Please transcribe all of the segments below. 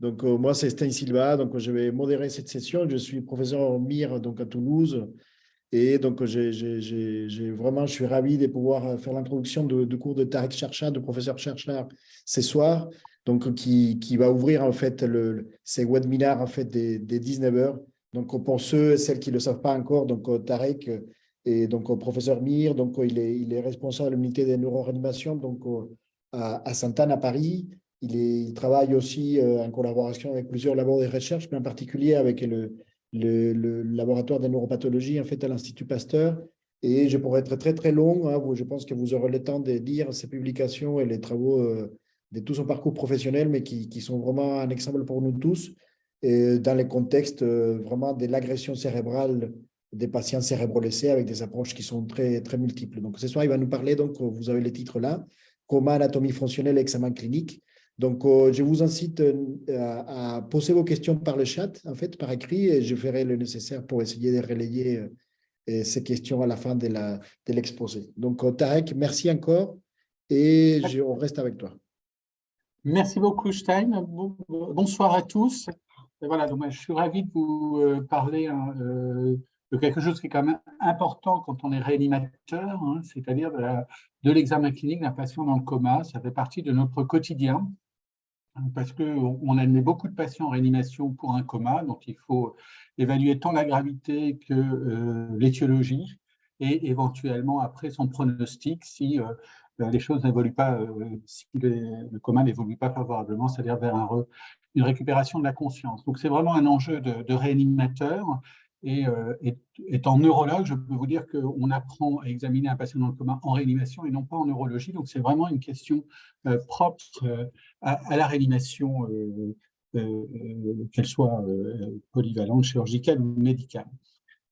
Donc, moi, c'est Stein Silva. Donc, je vais modérer cette session. Je suis professeur au MIR donc, à Toulouse. Et donc, vraiment, je suis ravi de pouvoir faire l'introduction de cours de Tarek Chercha, de professeur Chercha, ce soir. Donc, qui va ouvrir, en fait, ces webinaires, en fait, des 19 heures. Donc, pour ceux et celles qui ne le savent pas encore, donc, Tarek est donc professeur MIR. Donc, il est responsable de l'unité des neuroréanimations donc, à Sainte-Anne, à Paris. Il travaille aussi en collaboration avec plusieurs labos de recherche, mais en particulier avec le laboratoire de neuropathologie en fait, à l'Institut Pasteur. Et je pourrais être très, très long. Hein, je pense que vous aurez le temps de lire ses publications et les travaux de tout son parcours professionnel, mais qui sont vraiment un exemple pour nous tous, et dans les contextes vraiment de l'agression cérébrale des patients cérébro-laissés avec des approches qui sont très, très multiples. Donc, ce soir, il va nous parler, donc, vous avez les titres là, coma, anatomie fonctionnelle et examen clinique. Donc, je vous incite à poser vos questions par le chat, en fait, par écrit, et je ferai le nécessaire pour essayer de relayer ces questions à la fin de l'exposé. Donc, Tarek, merci encore, et on reste avec toi. Merci beaucoup, Stein. Bonsoir à tous. Et voilà, donc moi, je suis ravi de vous parler de quelque chose qui est quand même important quand on est réanimateur, hein, c'est-à-dire de l'examen clinique d'un patient dans le coma. Ça fait partie de notre quotidien parce qu'on admet beaucoup de patients en réanimation pour un coma, donc il faut évaluer tant la gravité que l'étiologie et éventuellement après son pronostic si les choses n'évoluent pas, si le coma n'évolue pas favorablement, c'est-à-dire vers une récupération de la conscience. Donc c'est vraiment un enjeu de réanimateur. Et étant neurologue, je peux vous dire qu'on apprend à examiner un patient dans le coma en réanimation et non pas en neurologie. Donc c'est vraiment une question propre à la réanimation, qu'elle soit polyvalente, chirurgicale ou médicale.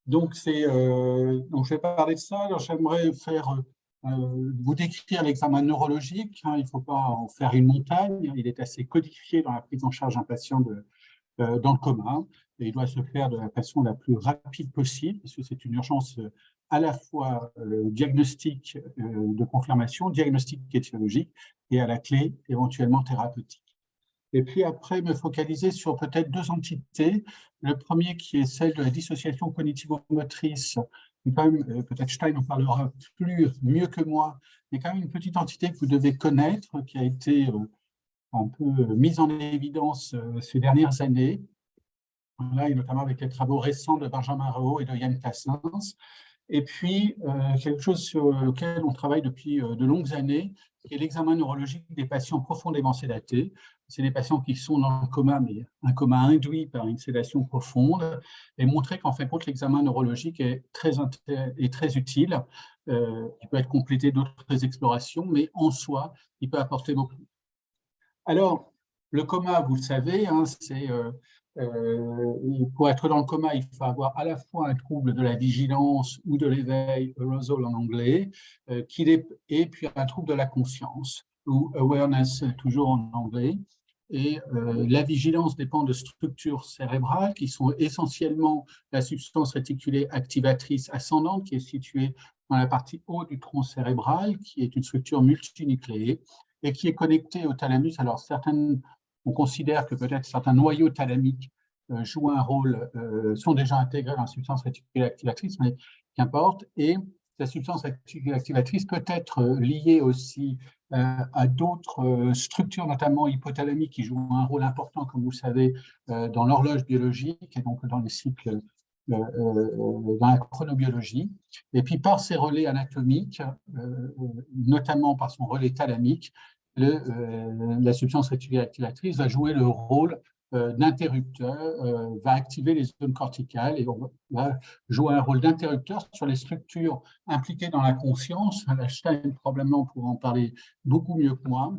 Donc, donc je vais parler de ça. Alors, j'aimerais vous décrire l'examen neurologique. Hein, il ne faut pas en faire une montagne. Il est assez codifié dans la prise en charge d'un patient dans le coma. Et il doit se faire de la façon la plus rapide possible, parce que c'est une urgence à la fois diagnostic de confirmation, diagnostic étiologique, et à la clé, éventuellement thérapeutique. Et puis après, me focaliser sur peut-être deux entités. Le premier qui est celle de la dissociation cognitivo-motrice. Peut-être Stein en parlera mieux que moi, mais quand même une petite entité que vous devez connaître, qui a été un peu mise en évidence ces dernières années, là, et notamment avec les travaux récents de Benjamin Raho et de Yann Cassens. Et puis, quelque chose sur lequel on travaille depuis de longues années, qui est l'examen neurologique des patients profondément sédatés. C'est des patients qui sont dans le coma, mais un coma induit par une sédation profonde, et montrer qu'en fin de compte, l'examen neurologique est très utile. Il peut être complété d'autres explorations, mais en soi, il peut apporter beaucoup. Alors, le coma, vous le savez, hein, pour être dans le coma, il faut avoir à la fois un trouble de la vigilance ou de l'éveil, arousal en anglais, et puis un trouble de la conscience, ou awareness toujours en anglais. Et la vigilance dépend de structures cérébrales qui sont essentiellement la substance réticulée activatrice ascendante qui est située dans la partie haute du tronc cérébral, qui est une structure multinucléée et qui est connectée au thalamus. Alors, on considère que peut-être certains noyaux thalamiques jouent un rôle, sont déjà intégrés dans la substance réticulée activatrice, mais qu'importe. Et la substance réticulée activatrice peut être liée aussi à d'autres structures, notamment hypothalamiques, qui jouent un rôle important, comme vous le savez, dans l'horloge biologique et donc dans les cycles, dans la chronobiologie. Et puis par ses relais anatomiques, notamment par son relais thalamique, la substance réticulée activatrice va jouer le rôle d'interrupteur, va activer les zones corticales et on va jouer un rôle d'interrupteur sur les structures impliquées dans la conscience. Stein probablement pourra en parler beaucoup mieux que moi.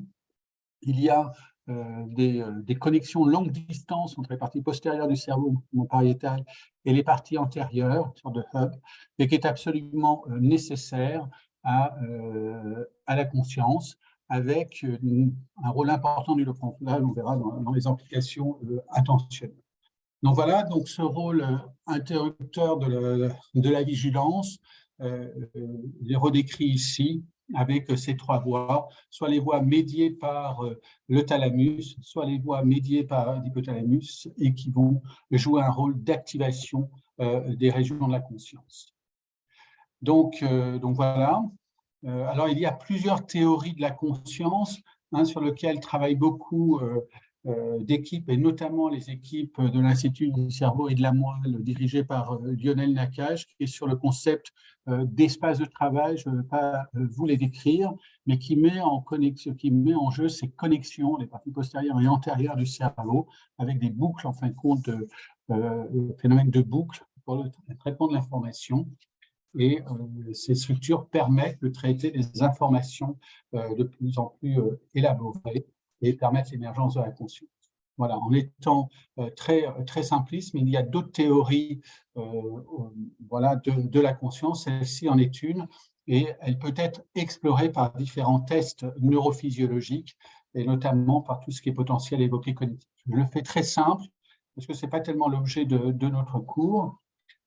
Il y a des connexions longue distance entre les parties postérieures du cerveau pariétal et les parties antérieures, sur de hub, et qui est absolument nécessaire à la conscience, avec un rôle important du lobe frontal, on verra dans les implications intentionnelles. Donc voilà, donc ce rôle interrupteur de la vigilance, il est redécrit ici avec ces trois voies, soit les voies médiées par le thalamus, soit les voies médiées par l'hypothalamus et qui vont jouer un rôle d'activation des régions de la conscience. Donc voilà. Alors, il y a plusieurs théories de la conscience sur lesquelles travaillent beaucoup d'équipes, et notamment les équipes de l'Institut du cerveau et de la moelle, dirigées par Lionel Nakache, qui est sur le concept d'espace de travail. Je ne vais pas vous les décrire, mais qui met en jeu ces connexions, les parties postérieures et antérieures du cerveau, avec des boucles, en fin de compte, phénomène de boucle pour le traitement de l'information. Et ces structures permettent de traiter des informations de plus en plus élaborées et permettent l'émergence de la conscience. Voilà, en étant très simpliste, mais il y a d'autres théories voilà, de la conscience. Celle-ci en est une, et elle peut être explorée par différents tests neurophysiologiques, et notamment par tout ce qui est potentiel évoqué cognitif. Je le fais très simple, parce que ce n'est pas tellement l'objet de notre cours.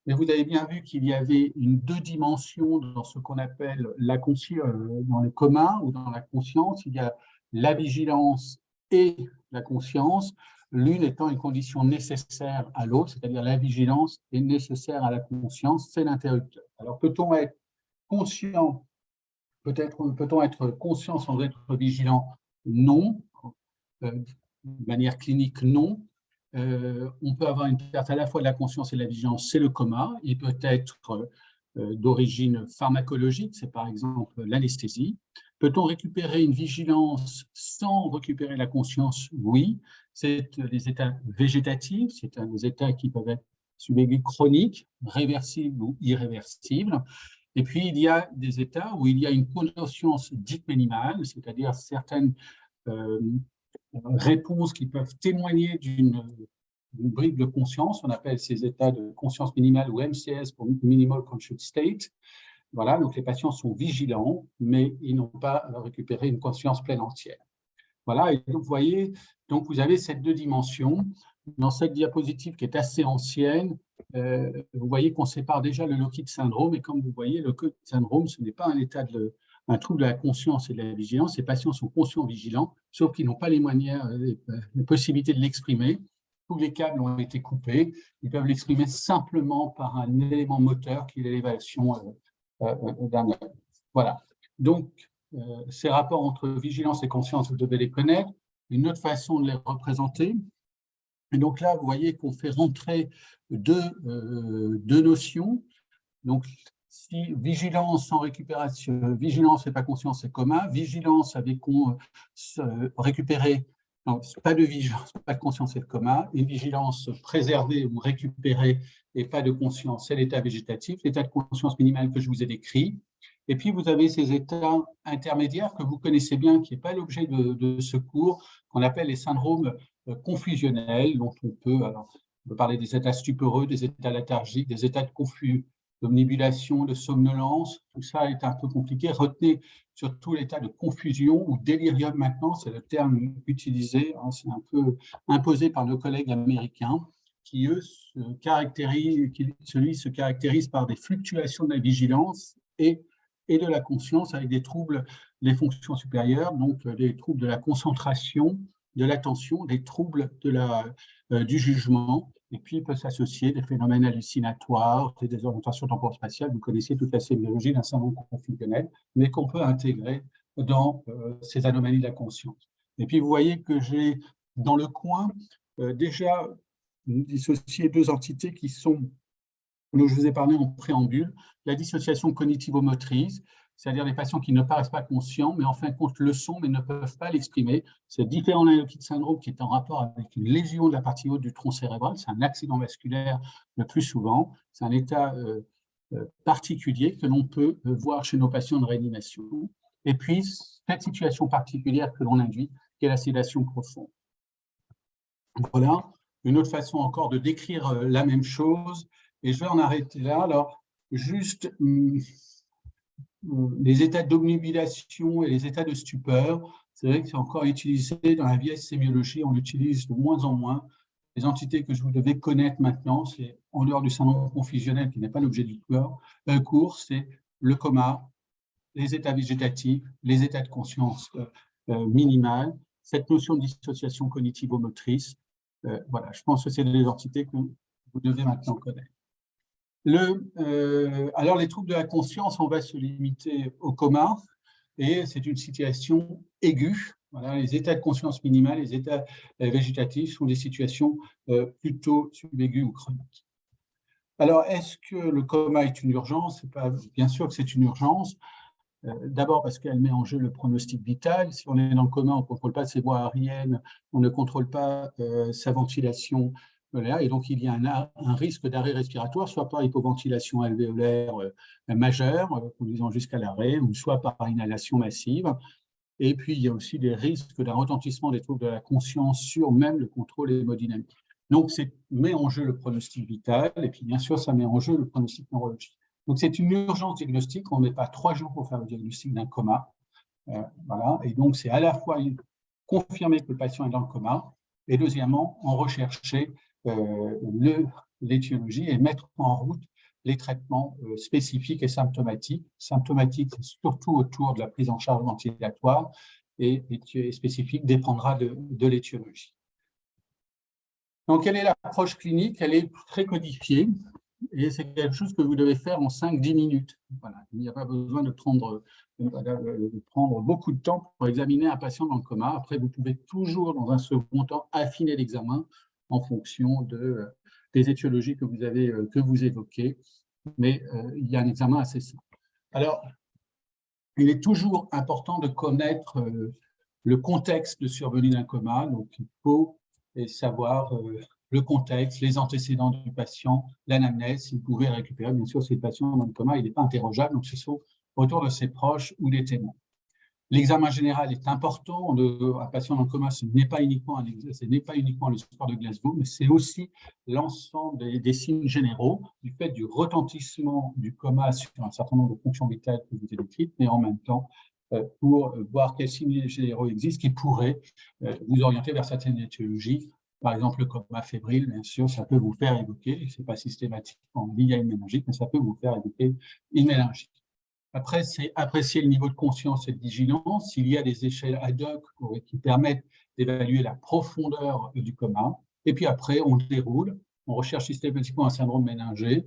Mais vous avez bien vu qu'il y avait deux dimensions dans ce qu'on appelle la conscience, dans le coma ou dans la conscience. Il y a la vigilance et la conscience, l'une étant une condition nécessaire à l'autre, c'est-à-dire la vigilance est nécessaire à la conscience, c'est l'interrupteur. Alors peut-on être conscient, peut-on être conscient sans être vigilant? Non. De manière clinique, non. On peut avoir une perte à la fois de la conscience et de la vigilance, c'est le coma. Il peut être d'origine pharmacologique, c'est par exemple l'anesthésie. Peut-on récupérer une vigilance sans récupérer la conscience? Oui. C'est les états végétatifs, c'est des états qui peuvent être chroniques, réversibles ou irréversibles. Et puis, il y a des états où il y a une conscience dite minimale, c'est-à-dire certaines réponses qui peuvent témoigner d'une bribe de conscience. On appelle ces états de conscience minimale ou MCS pour Minimal Conscious State. Voilà, donc les patients sont vigilants, mais ils n'ont pas récupéré une conscience pleine entière. Voilà, et donc vous voyez, donc vous avez ces deux dimensions. Dans cette diapositive qui est assez ancienne, vous voyez qu'on sépare déjà le Lockheed syndrome, et comme vous voyez, le Lockheed syndrome, ce n'est pas un trouble de la conscience et de la vigilance. Ces patients sont conscients vigilants, sauf qu'ils n'ont pas les moyens, les possibilités de l'exprimer. Tous les câbles ont été coupés. Ils peuvent l'exprimer simplement par un élément moteur qui est l'élévation d'un œil. Voilà. Donc, ces rapports entre vigilance et conscience, vous devez les connaître. Une autre façon de les représenter. Et donc là, vous voyez qu'on fait rentrer deux notions. Donc, si vigilance sans récupération, vigilance et pas conscience, c'est coma. Vigilance avec récupérer, non, pas de vigilance, pas de conscience, c'est le coma. Et vigilance préservée ou récupérée et pas de conscience, c'est l'état végétatif, l'état de conscience minimale que je vous ai décrit. Et puis, vous avez ces états intermédiaires que vous connaissez bien, qui n'est pas l'objet de ce cours, qu'on appelle les syndromes confusionnels, dont on peut parler des états stuporeux, des états léthargiques, des états de confus, d'omnibulation, de somnolence. Tout ça est un peu compliqué. Retenez surtout l'état de confusion ou délirium maintenant, c'est le terme utilisé, c'est un peu imposé par nos collègues américains, qui eux se caractérisent par des fluctuations de la vigilance et de la conscience avec des troubles des fonctions supérieures, donc des troubles de la concentration, de l'attention, des troubles du jugement, et puis il peut s'associer des phénomènes hallucinatoires, des désorientations temporo-spatiales. Vous connaissez toute la sémiologie d'un syndrome confusionnel, mais qu'on peut intégrer dans ces anomalies de la conscience. Et puis vous voyez que j'ai dans le coin déjà dissocié deux entités qui sont, dont je vous ai parlé en préambule, la dissociation cognitivo-motrice, c'est-à-dire les patients qui ne paraissent pas conscients, mais en fin de compte le sont, mais ne peuvent pas l'exprimer. C'est différent d'un Lockheed syndrome qui est en rapport avec une lésion de la partie haute du tronc cérébral. C'est un accident vasculaire le plus souvent. C'est un état particulier que l'on peut voir chez nos patients de réanimation. Et puis, cette situation particulière que l'on induit, qui est la sédation profonde. Voilà, une autre façon encore de décrire la même chose. Et je vais en arrêter là. Alors, juste les états d'obnubilation et les états de stupeur, c'est vrai que c'est encore utilisé dans la vieille sémiologie, on l'utilise de moins en moins. Les entités que je vous devais connaître maintenant, c'est en dehors du syndrome confusionnel qui n'est pas l'objet du cours, c'est le coma, les états végétatifs, les états de conscience minimale, cette notion de dissociation cognitivo-motrice. Voilà, je pense que c'est des entités que vous devez maintenant connaître. Alors, les troubles de la conscience, on va se limiter au coma, et c'est une situation aiguë. Voilà, les états de conscience minimale, les états végétatifs sont des situations plutôt subaiguës ou chroniques. Alors, est-ce que le coma est une urgence? Bien sûr que c'est une urgence. D'abord parce qu'elle met en jeu le pronostic vital. Si on est dans le coma, on ne contrôle pas ses voies aériennes, on ne contrôle pas sa ventilation. Voilà, et donc, il y a un risque d'arrêt respiratoire, soit par hypoventilation alvéolaire majeure, conduisant jusqu'à l'arrêt, ou soit par inhalation massive. Et puis, il y a aussi des risques d'un retentissement des troubles de la conscience sur même le contrôle hémodynamique. Donc, ça met en jeu le pronostic vital, et puis bien sûr, ça met en jeu le pronostic neurologique. Donc, c'est une urgence diagnostique. On ne met pas 3 jours pour faire le diagnostic d'un coma. Voilà. Et donc, c'est à la fois confirmer que le patient est dans le coma, et deuxièmement, en rechercher l'étiologie et mettre en route les traitements spécifiques et symptomatiques. Symptomatiques, c'est surtout autour de la prise en charge ventilatoire, et spécifique dépendra de l'étiologie. Donc, quelle est l'approche clinique? Elle est très codifiée, et c'est quelque chose que vous devez faire en 5-10 minutes. Voilà. Il n'y a pas besoin de prendre beaucoup de temps pour examiner un patient dans le coma. Après, vous pouvez toujours, dans un second temps, affiner l'examen en fonction des étiologies que vous évoquez. Mais il y a un examen assez simple. Alors, il est toujours important de connaître le contexte de survenue d'un coma. Donc, il faut savoir le contexte, les antécédents du patient, l'anamnèse. Si vous pouvez récupérer, bien sûr, si le patient est dans le coma, il n'est pas interrogeable, donc ce sont autour de ses proches ou des témoins. L'examen général est important. Un patient dans le coma, ce n'est pas uniquement le score de Glasgow, mais c'est aussi l'ensemble des signes généraux du fait du retentissement du coma sur un certain nombre de fonctions vitales que vous avez décrites, mais en même temps pour voir quels signes généraux existent qui pourraient vous orienter vers certaines étiologies. Par exemple, le coma fébrile, bien sûr, ça peut vous faire évoquer, ce n'est pas systématiquement lié à une méningite, mais ça peut vous faire évoquer une méningite. Après, c'est apprécier le niveau de conscience et de vigilance. Il y a des échelles ad hoc qui permettent d'évaluer la profondeur du coma. Et puis après, on déroule, on recherche systématiquement un syndrome méningé.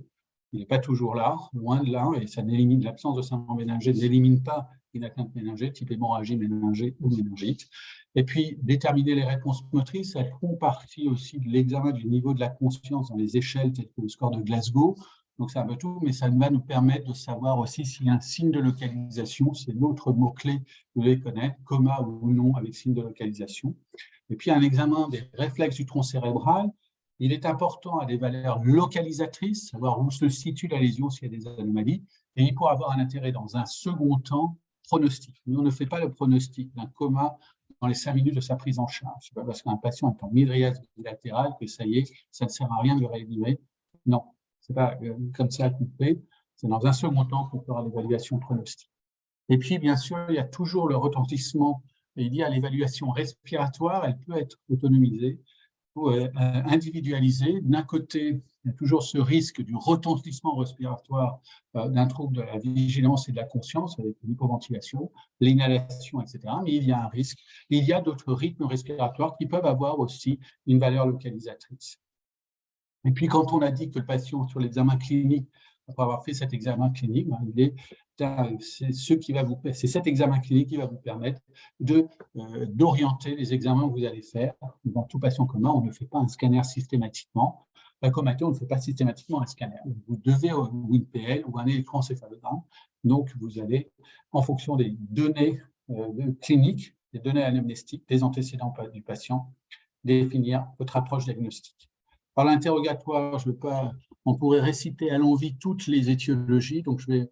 Il n'est pas toujours là, loin de là, et ça n'élimine l'absence de syndrome méningé, n'élimine pas une atteinte méningée, type hémorragie méningée ou méningite. Et puis, déterminer les réponses motrices, elles font partie aussi de l'examen du niveau de la conscience dans les échelles telles que le score de Glasgow. Donc, c'est un peu tout, mais ça va nous permettre de savoir aussi s'il y a un signe de localisation, c'est l'autre mot-clé que vous devez connaître, coma ou non avec signe de localisation. Et puis, un examen des réflexes du tronc cérébral. Il est important à des valeurs localisatrices, savoir où se situe la lésion s'il y a des anomalies, et il pourra avoir un intérêt dans un second temps pronostic. Mais on ne fait pas le pronostic d'un coma dans les 5 minutes de sa prise en charge. Ce n'est pas parce qu'un patient est en mydriase bilatérale que ça y est, ça ne sert à rien de le réanimer. Non. Ce n'est pas comme ça à couper, c'est dans un second temps qu'on fera l'évaluation pronostique. Et puis, bien sûr, il y a toujours le retentissement. Il y a l'évaluation respiratoire, elle peut être autonomisée ou individualisée. D'un côté, il y a toujours ce risque du retentissement respiratoire d'un trouble de la vigilance et de la conscience avec l'hypoventilation, l'inhalation, etc. Mais il y a un risque. Il y a d'autres rythmes respiratoires qui peuvent avoir aussi une valeur localisatrice. Et puis, quand on a dit que le patient, sur l'examen clinique, après avoir fait cet examen clinique, c'est cet examen clinique qui va vous permettre d'orienter les examens que vous allez faire. Dans tout patient coma, on ne fait pas un scanner systématiquement. Un comaté, on ne fait pas systématiquement un scanner. Vous devez, ou une PL, ou un électroencéphalogramme. Donc, vous allez, en fonction des données cliniques, des données anamnestiques, des antécédents du patient, définir votre approche diagnostique. Par l'interrogatoire, on pourrait réciter à l'envi toutes les étiologies. Donc, je vais,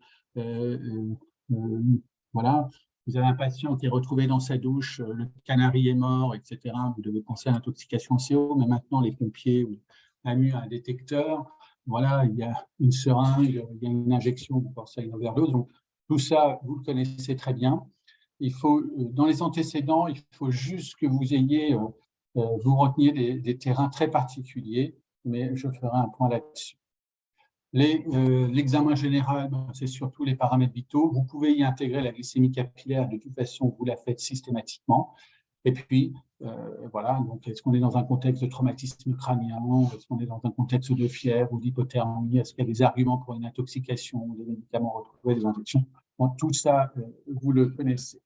voilà, vous avez un patient qui est retrouvé dans sa douche, le canari est mort, etc. Vous devez penser à l'intoxication au CO, mais maintenant, les pompiers ont mis un détecteur. Voilà, il y a une seringue, il y a une injection, vous pensez à une overdose. Donc, tout ça, vous le connaissez très bien. Il faut, dans les antécédents, il faut juste que vous ayez... vous reteniez des terrains très particuliers, mais je ferai un point là-dessus. L'examen général, c'est surtout les paramètres vitaux. Vous pouvez y intégrer la glycémie capillaire, de toute façon, vous la faites systématiquement. Et puis, voilà, donc est-ce qu'on est dans un contexte de traumatisme crânien? Est-ce qu'on est dans un contexte de fièvre ou d'hypothermie? Est-ce qu'il y a des arguments pour une intoxication, des médicaments retrouvés, des infections? Bon, tout ça, vous le connaissez.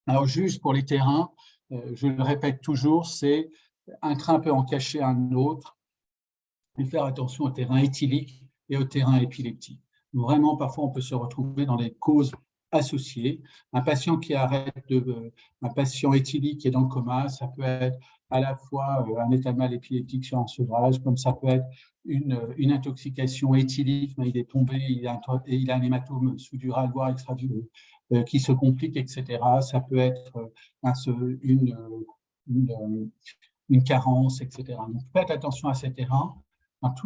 Alors, juste pour les terrains, je le répète toujours, c'est un train peut en cacher un autre, et faire attention au terrain éthylique et au terrain épileptique. Vraiment, parfois, on peut se retrouver dans des causes associées. Un patient un patient éthylique qui est dans le coma, ça peut être à la fois un état de mal épileptique sur un sevrage, comme ça peut être une intoxication éthylique, mais il est tombé, il a un hématome sous-dural, voire extradural, qui se complique, etc. Ça peut être une carence, etc. Donc, faites attention à ces terrains.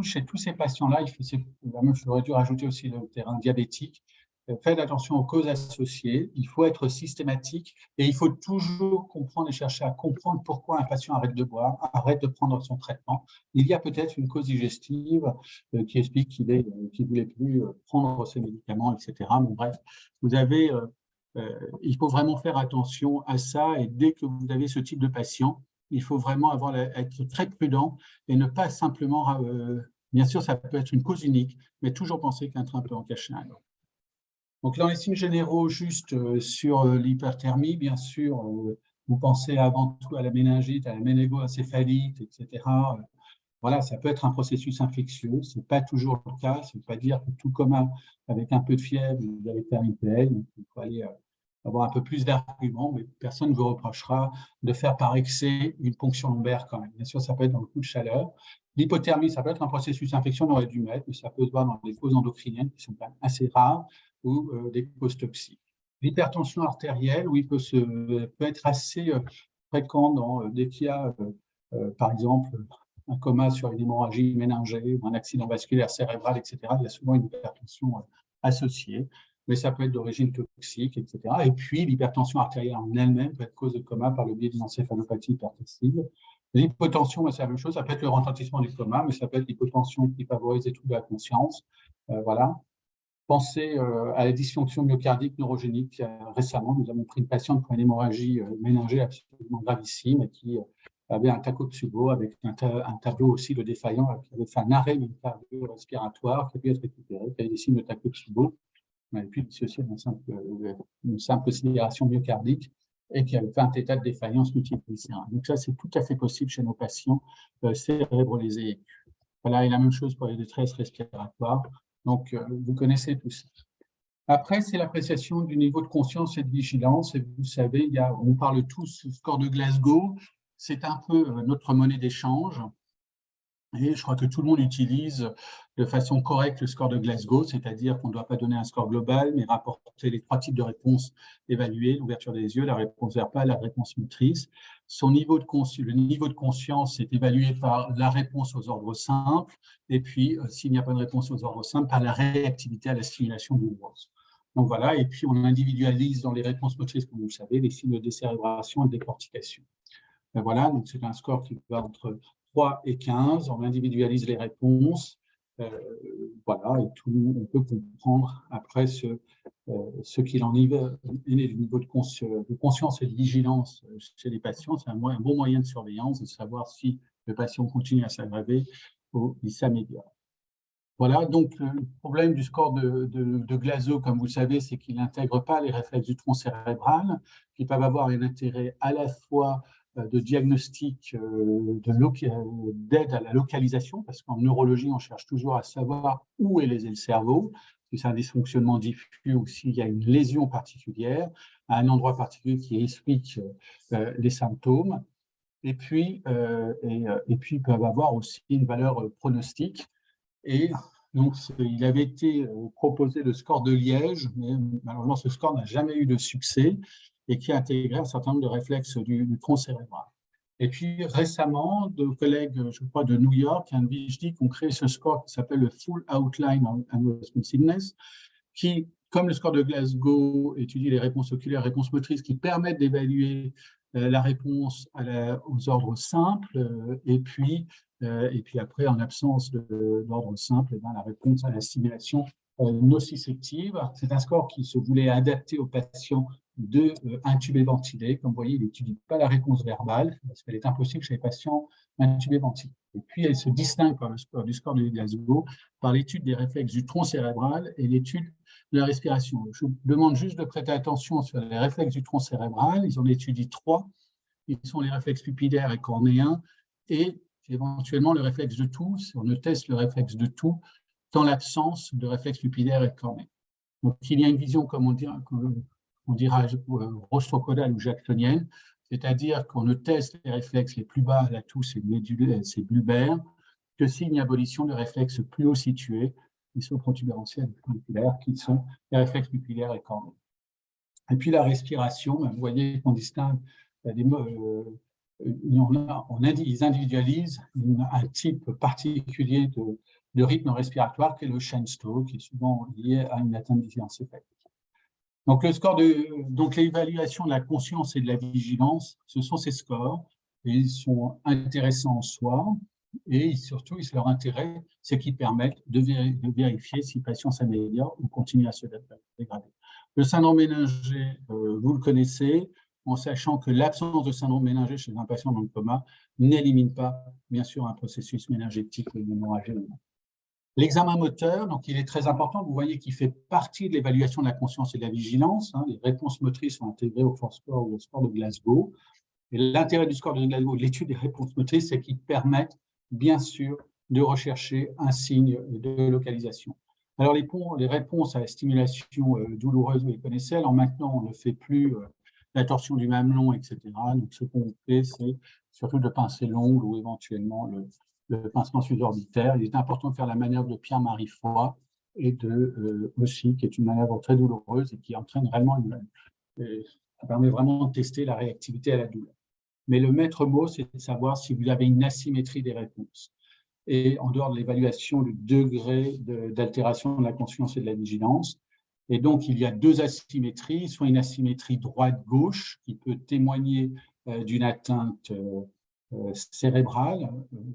Chez tous ces patients-là, j'aurais dû rajouter aussi le terrain diabétique. Faites attention aux causes associées. Il faut être systématique et il faut toujours comprendre et chercher à comprendre pourquoi un patient arrête de boire, arrête de prendre son traitement. Il y a peut-être une cause digestive qui explique qu'il ne voulait plus prendre ses médicaments, etc. Mais bref, il faut vraiment faire attention à ça. Et dès que vous avez ce type de patient, il faut vraiment être très prudent et ne pas simplement, bien sûr, ça peut être une cause unique, mais toujours penser qu'un train peut en cacher un autre. Donc, dans les signes généraux, juste sur l'hyperthermie, bien sûr, vous pensez avant tout à la méningite, à la méningoencéphalite, etc. Voilà, ça peut être un processus infectieux, ce n'est pas toujours le cas, ça ne veut pas dire que tout commun avec un peu de fièvre, vous allez faire une IPL, donc il faut aller avoir un peu plus d'arguments, mais personne ne vous reprochera de faire par excès une ponction lombaire quand même. Bien sûr, ça peut être dans le coup de chaleur. L'hypothermie, ça peut être un processus d'infection, on aurait dû mettre, mais ça peut se voir dans les causes endocriniennes qui sont quand même assez rares ou des causes toxiques. L'hypertension artérielle, oui, peut être assez fréquent dès qu'il y a, par exemple, un coma sur une hémorragie méningée ou un accident vasculaire cérébral, etc. Il y a souvent une hypertension associée, mais ça peut être d'origine toxique, etc. Et puis, l'hypertension artérielle en elle-même peut être cause de coma par le biais d'une encéphalopathie hypertensive. L'hypotension, c'est la même chose, ça peut être le retentissement du coma, mais ça peut être l'hypotension qui favorise les troubles de la conscience. Voilà. Pensez à la dysfonction myocardique neurogénique. Récemment, nous avons pris une patiente pour une hémorragie méningée absolument gravissime et qui avait un Takotsubo avec un tableau aussi de défaillant, qui avait fait un arrêt cardio-respiratoire, qui a pu être récupéré, qui avait des signes de Takotsubo, et puis dissocié d'une simple sidération myocardique et qui avait fait un état de défaillance multiglycérale. Donc ça, c'est tout à fait possible chez nos patients cérébrolésés. Voilà, et la même chose pour les détresses respiratoires. Donc, vous connaissez tout ça. Après, c'est l'appréciation du niveau de conscience et de vigilance. Et vous savez, on parle tous du score de Glasgow. C'est un peu notre monnaie d'échange. Et je crois que tout le monde utilise de façon correcte le score de Glasgow, c'est-à-dire qu'on ne doit pas donner un score global, mais rapporter les 3 types de réponses évaluées, l'ouverture des yeux, la réponse verbale, la réponse motrice. Le niveau de conscience est évalué par la réponse aux ordres simples, et puis, s'il n'y a pas de réponse aux ordres simples, par la réactivité à la stimulation douloureuse. Donc voilà, et puis on individualise dans les réponses motrices, comme vous le savez, les signes de décérébration et de décortication. Ben voilà, donc c'est un score qui va entre 3 et 15, on individualise les réponses, voilà, et on peut comprendre après ce qu'il en est du niveau de conscience et de vigilance chez les patients. C'est un bon moyen de surveillance, de savoir si le patient continue à s'aggraver ou il s'améliore. Voilà, donc le problème du score de Glasgow, comme vous le savez, c'est qu'il n'intègre pas les réflexes du tronc cérébral, qui peuvent avoir un intérêt à la fois de diagnostic, d'aide à la localisation, parce qu'en neurologie, on cherche toujours à savoir où est lésé le cerveau, si c'est un dysfonctionnement diffus ou s'il y a une lésion particulière, à un endroit particulier qui explique les symptômes. Et puis, ils peuvent avoir aussi une valeur pronostique. Et donc, il avait été proposé le score de Liège, mais malheureusement, ce score n'a jamais eu de succès et qui a intégré un certain nombre de réflexes du tronc cérébral. Et puis, récemment, deux collègues, je crois, de New York, un PhD, ont créé ce score qui s'appelle le Full Outline and Responsiveness, qui, comme le score de Glasgow, étudie les réponses oculaires, réponses motrices, qui permettent d'évaluer la réponse aux ordres simples et puis Et puis après, en absence d'ordre simple, eh bien, la réponse à la stimulation nociceptive. C'est un score qui se voulait adapter aux patients intubés ventilés. Comme vous voyez, il n'étudie pas la réponse verbale, parce qu'elle est impossible chez les patients intubés ventilés. Et puis, elle se distingue par du score de Glasgow par l'étude des réflexes du tronc cérébral et l'étude de la respiration. Je vous demande juste de prêter attention sur les réflexes du tronc cérébral. Ils en étudient 3. Ils sont les réflexes pupillaires et cornéens et éventuellement le réflexe de tout. On ne teste le réflexe de tout dans l'absence de réflexe pupillaire et cornéen. Donc, il y a une vision, comme on dira rostocodale ou jacksonienne, c'est-à-dire qu'on ne teste les réflexes les plus bas, la toux et bulbaire, que s'il y a abolition de réflexes plus haut situés, qui sont protubérantiels et pupillaires, qui sont les réflexes pupillaires et cornéens. Et puis la respiration, vous voyez qu'on distingue ils individualisent un type particulier de rythme respiratoire qui est le Shenstow, qui est souvent lié à une atteinte d'encéphalie. Donc, l'évaluation de la conscience et de la vigilance, ce sont ces scores, et ils sont intéressants en soi, et surtout, leur intérêt, c'est qu'ils permettent de vérifier si le patient s'améliore ou continue à se dégrader. Le syndrome méningé, vous le connaissez, en sachant que l'absence de syndrome méningé chez un patient dans le coma n'élimine pas, bien sûr, un processus méningétique ou une hémorragie. L'examen moteur, donc il est très important. Vous voyez qu'il fait partie de l'évaluation de la conscience et de la vigilance. Les réponses motrices sont intégrées au force score ou au score de Glasgow. Et l'intérêt du score de Glasgow, l'étude des réponses motrices, c'est qu'ils permettent, bien sûr, de rechercher un signe de localisation. Alors, les réponses à la stimulation douloureuse, vous les connaissez. Alors maintenant, on ne fait plus la torsion du mamelon, etc. Donc, ce qu'on fait, c'est surtout de pincer l'ongle ou éventuellement le pincement suborbitaire. Il est important de faire la manœuvre de Pierre-Marie Foy et aussi, qui est une manœuvre très douloureuse et qui entraîne réellement ça permet vraiment de tester la réactivité à la douleur. Mais le maître mot, c'est de savoir si vous avez une asymétrie des réponses. Et en dehors de l'évaluation du degré d'altération de la conscience et de la vigilance. Et donc, il y a 2 asymétries, soit une asymétrie droite-gauche qui peut témoigner d'une atteinte cérébrale,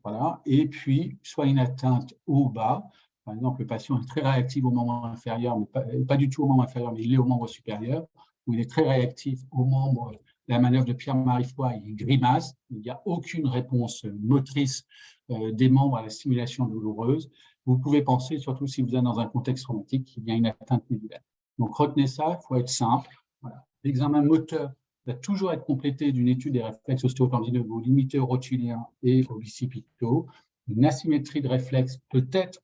voilà, et puis soit une atteinte haut-bas. Par exemple, le patient est très réactif au membre inférieur, mais pas du tout au membre inférieur, mais il est au membre supérieur, où il est très réactif au membre de la manœuvre de Pierre-Marie Foy, il grimace, il n'y a aucune réponse motrice des membres à la stimulation douloureuse. Vous pouvez penser, surtout si vous êtes dans un contexte traumatique, qu'il y a une atteinte médulaire. Donc retenez ça, il faut être simple. Voilà. L'examen moteur va toujours être complété d'une étude des réflexes ostéotendineux limités aux rotuliens et aux bicipitaux. Une asymétrie de réflexe peut être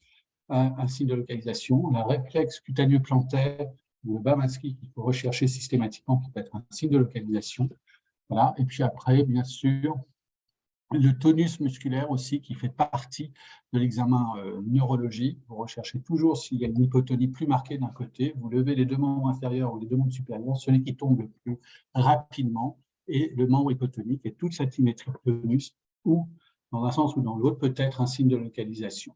un signe de localisation. La réflexe cutaneux plantaire ou le Bamanski qu'il faut rechercher systématiquement, qui peut être un signe de localisation. Voilà. Et puis après, bien sûr, le tonus musculaire aussi, qui fait partie de l'examen neurologique. Vous recherchez toujours s'il y a une hypotonie plus marquée d'un côté. Vous levez les 2 membres inférieurs ou les 2 membres supérieurs, celui qui tombe le plus rapidement est le membre hypotonique. Et toute cette symétrie de tonus, ou dans un sens ou dans l'autre, peut être un signe de localisation.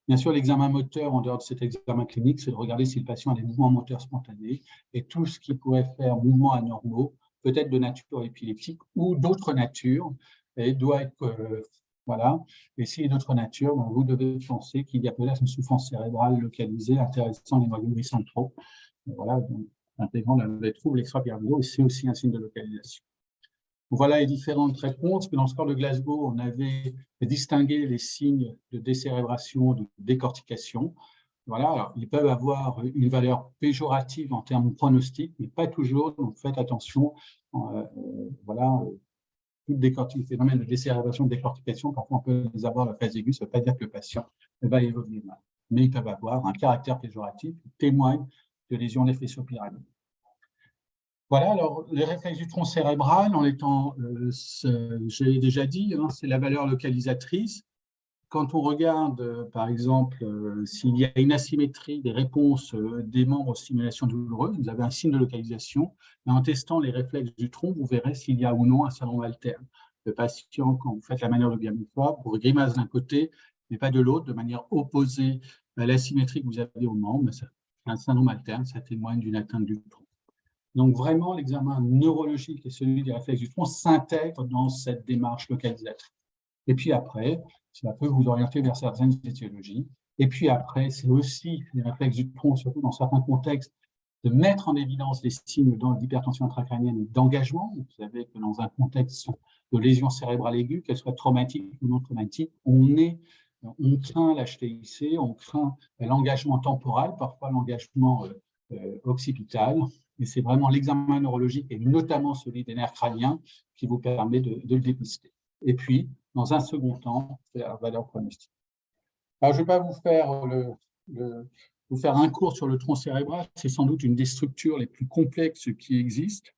Bien sûr, l'examen moteur, en dehors de cet examen clinique, c'est de regarder si le patient a des mouvements moteurs spontanés et tout ce qui pourrait faire mouvements anormaux, peut-être de nature épileptique ou d'autres natures, et doit être, voilà. Et s'il est d'autre nature, donc vous devez penser qu'il y a peut-être une souffrance cérébrale localisée intéressant les noyaux bicentraux. Voilà, donc intégrant les troubles extrapyramidaux, c'est aussi un signe de localisation. Voilà les différentes réponses. Dans le score de Glasgow, on avait distingué les signes de décérébration, de décortication. Voilà, alors, ils peuvent avoir une valeur péjorative en termes pronostiques, mais pas toujours. Donc, faites attention. Voilà, tout phénomène de décérébration, de décortication, parfois on peut les avoir à la phase aiguë. Ça ne veut pas dire que le patient va évoluer mal, mais ils peuvent avoir un caractère péjoratif qui témoigne de lésions des faisceaux pyramidaux. Voilà, alors les réflexes du tronc cérébral, en étant, j'ai déjà dit, hein, c'est la valeur localisatrice. Quand on regarde, par exemple, s'il y a une asymétrie des réponses des membres aux stimulations douloureuses, vous avez un signe de localisation. Et en testant les réflexes du tronc, vous verrez s'il y a ou non un syndrome alterne. Le patient, quand vous faites la manœuvre de Pierre-Marie, vous grimace d'un côté, mais pas de l'autre, de manière opposée à l'asymétrie que vous avez au membre. C'est un syndrome alterne, ça témoigne d'une atteinte du tronc. Donc, vraiment, l'examen neurologique et celui des réflexes du tronc s'intègrent dans cette démarche localisatrice. Et puis après, ça peut vous orienter vers certaines étiologies. Et puis après, c'est aussi les réflexes du tronc, surtout dans certains contextes, de mettre en évidence les signes d'hypertension intracrânienne et d'engagement. Vous savez que dans un contexte de lésion cérébrale aiguë, qu'elle soit traumatique ou non traumatique, on craint l'HTIC, on craint l'engagement temporal, parfois l'engagement occipital. Et c'est vraiment l'examen neurologique, et notamment celui des nerfs crâniens, qui vous permet de le dépister. Et puis, dans un second temps, c'est la valeur pronostique. Alors, je ne vais pas vous faire un cours sur le tronc cérébral. C'est sans doute une des structures les plus complexes qui existent.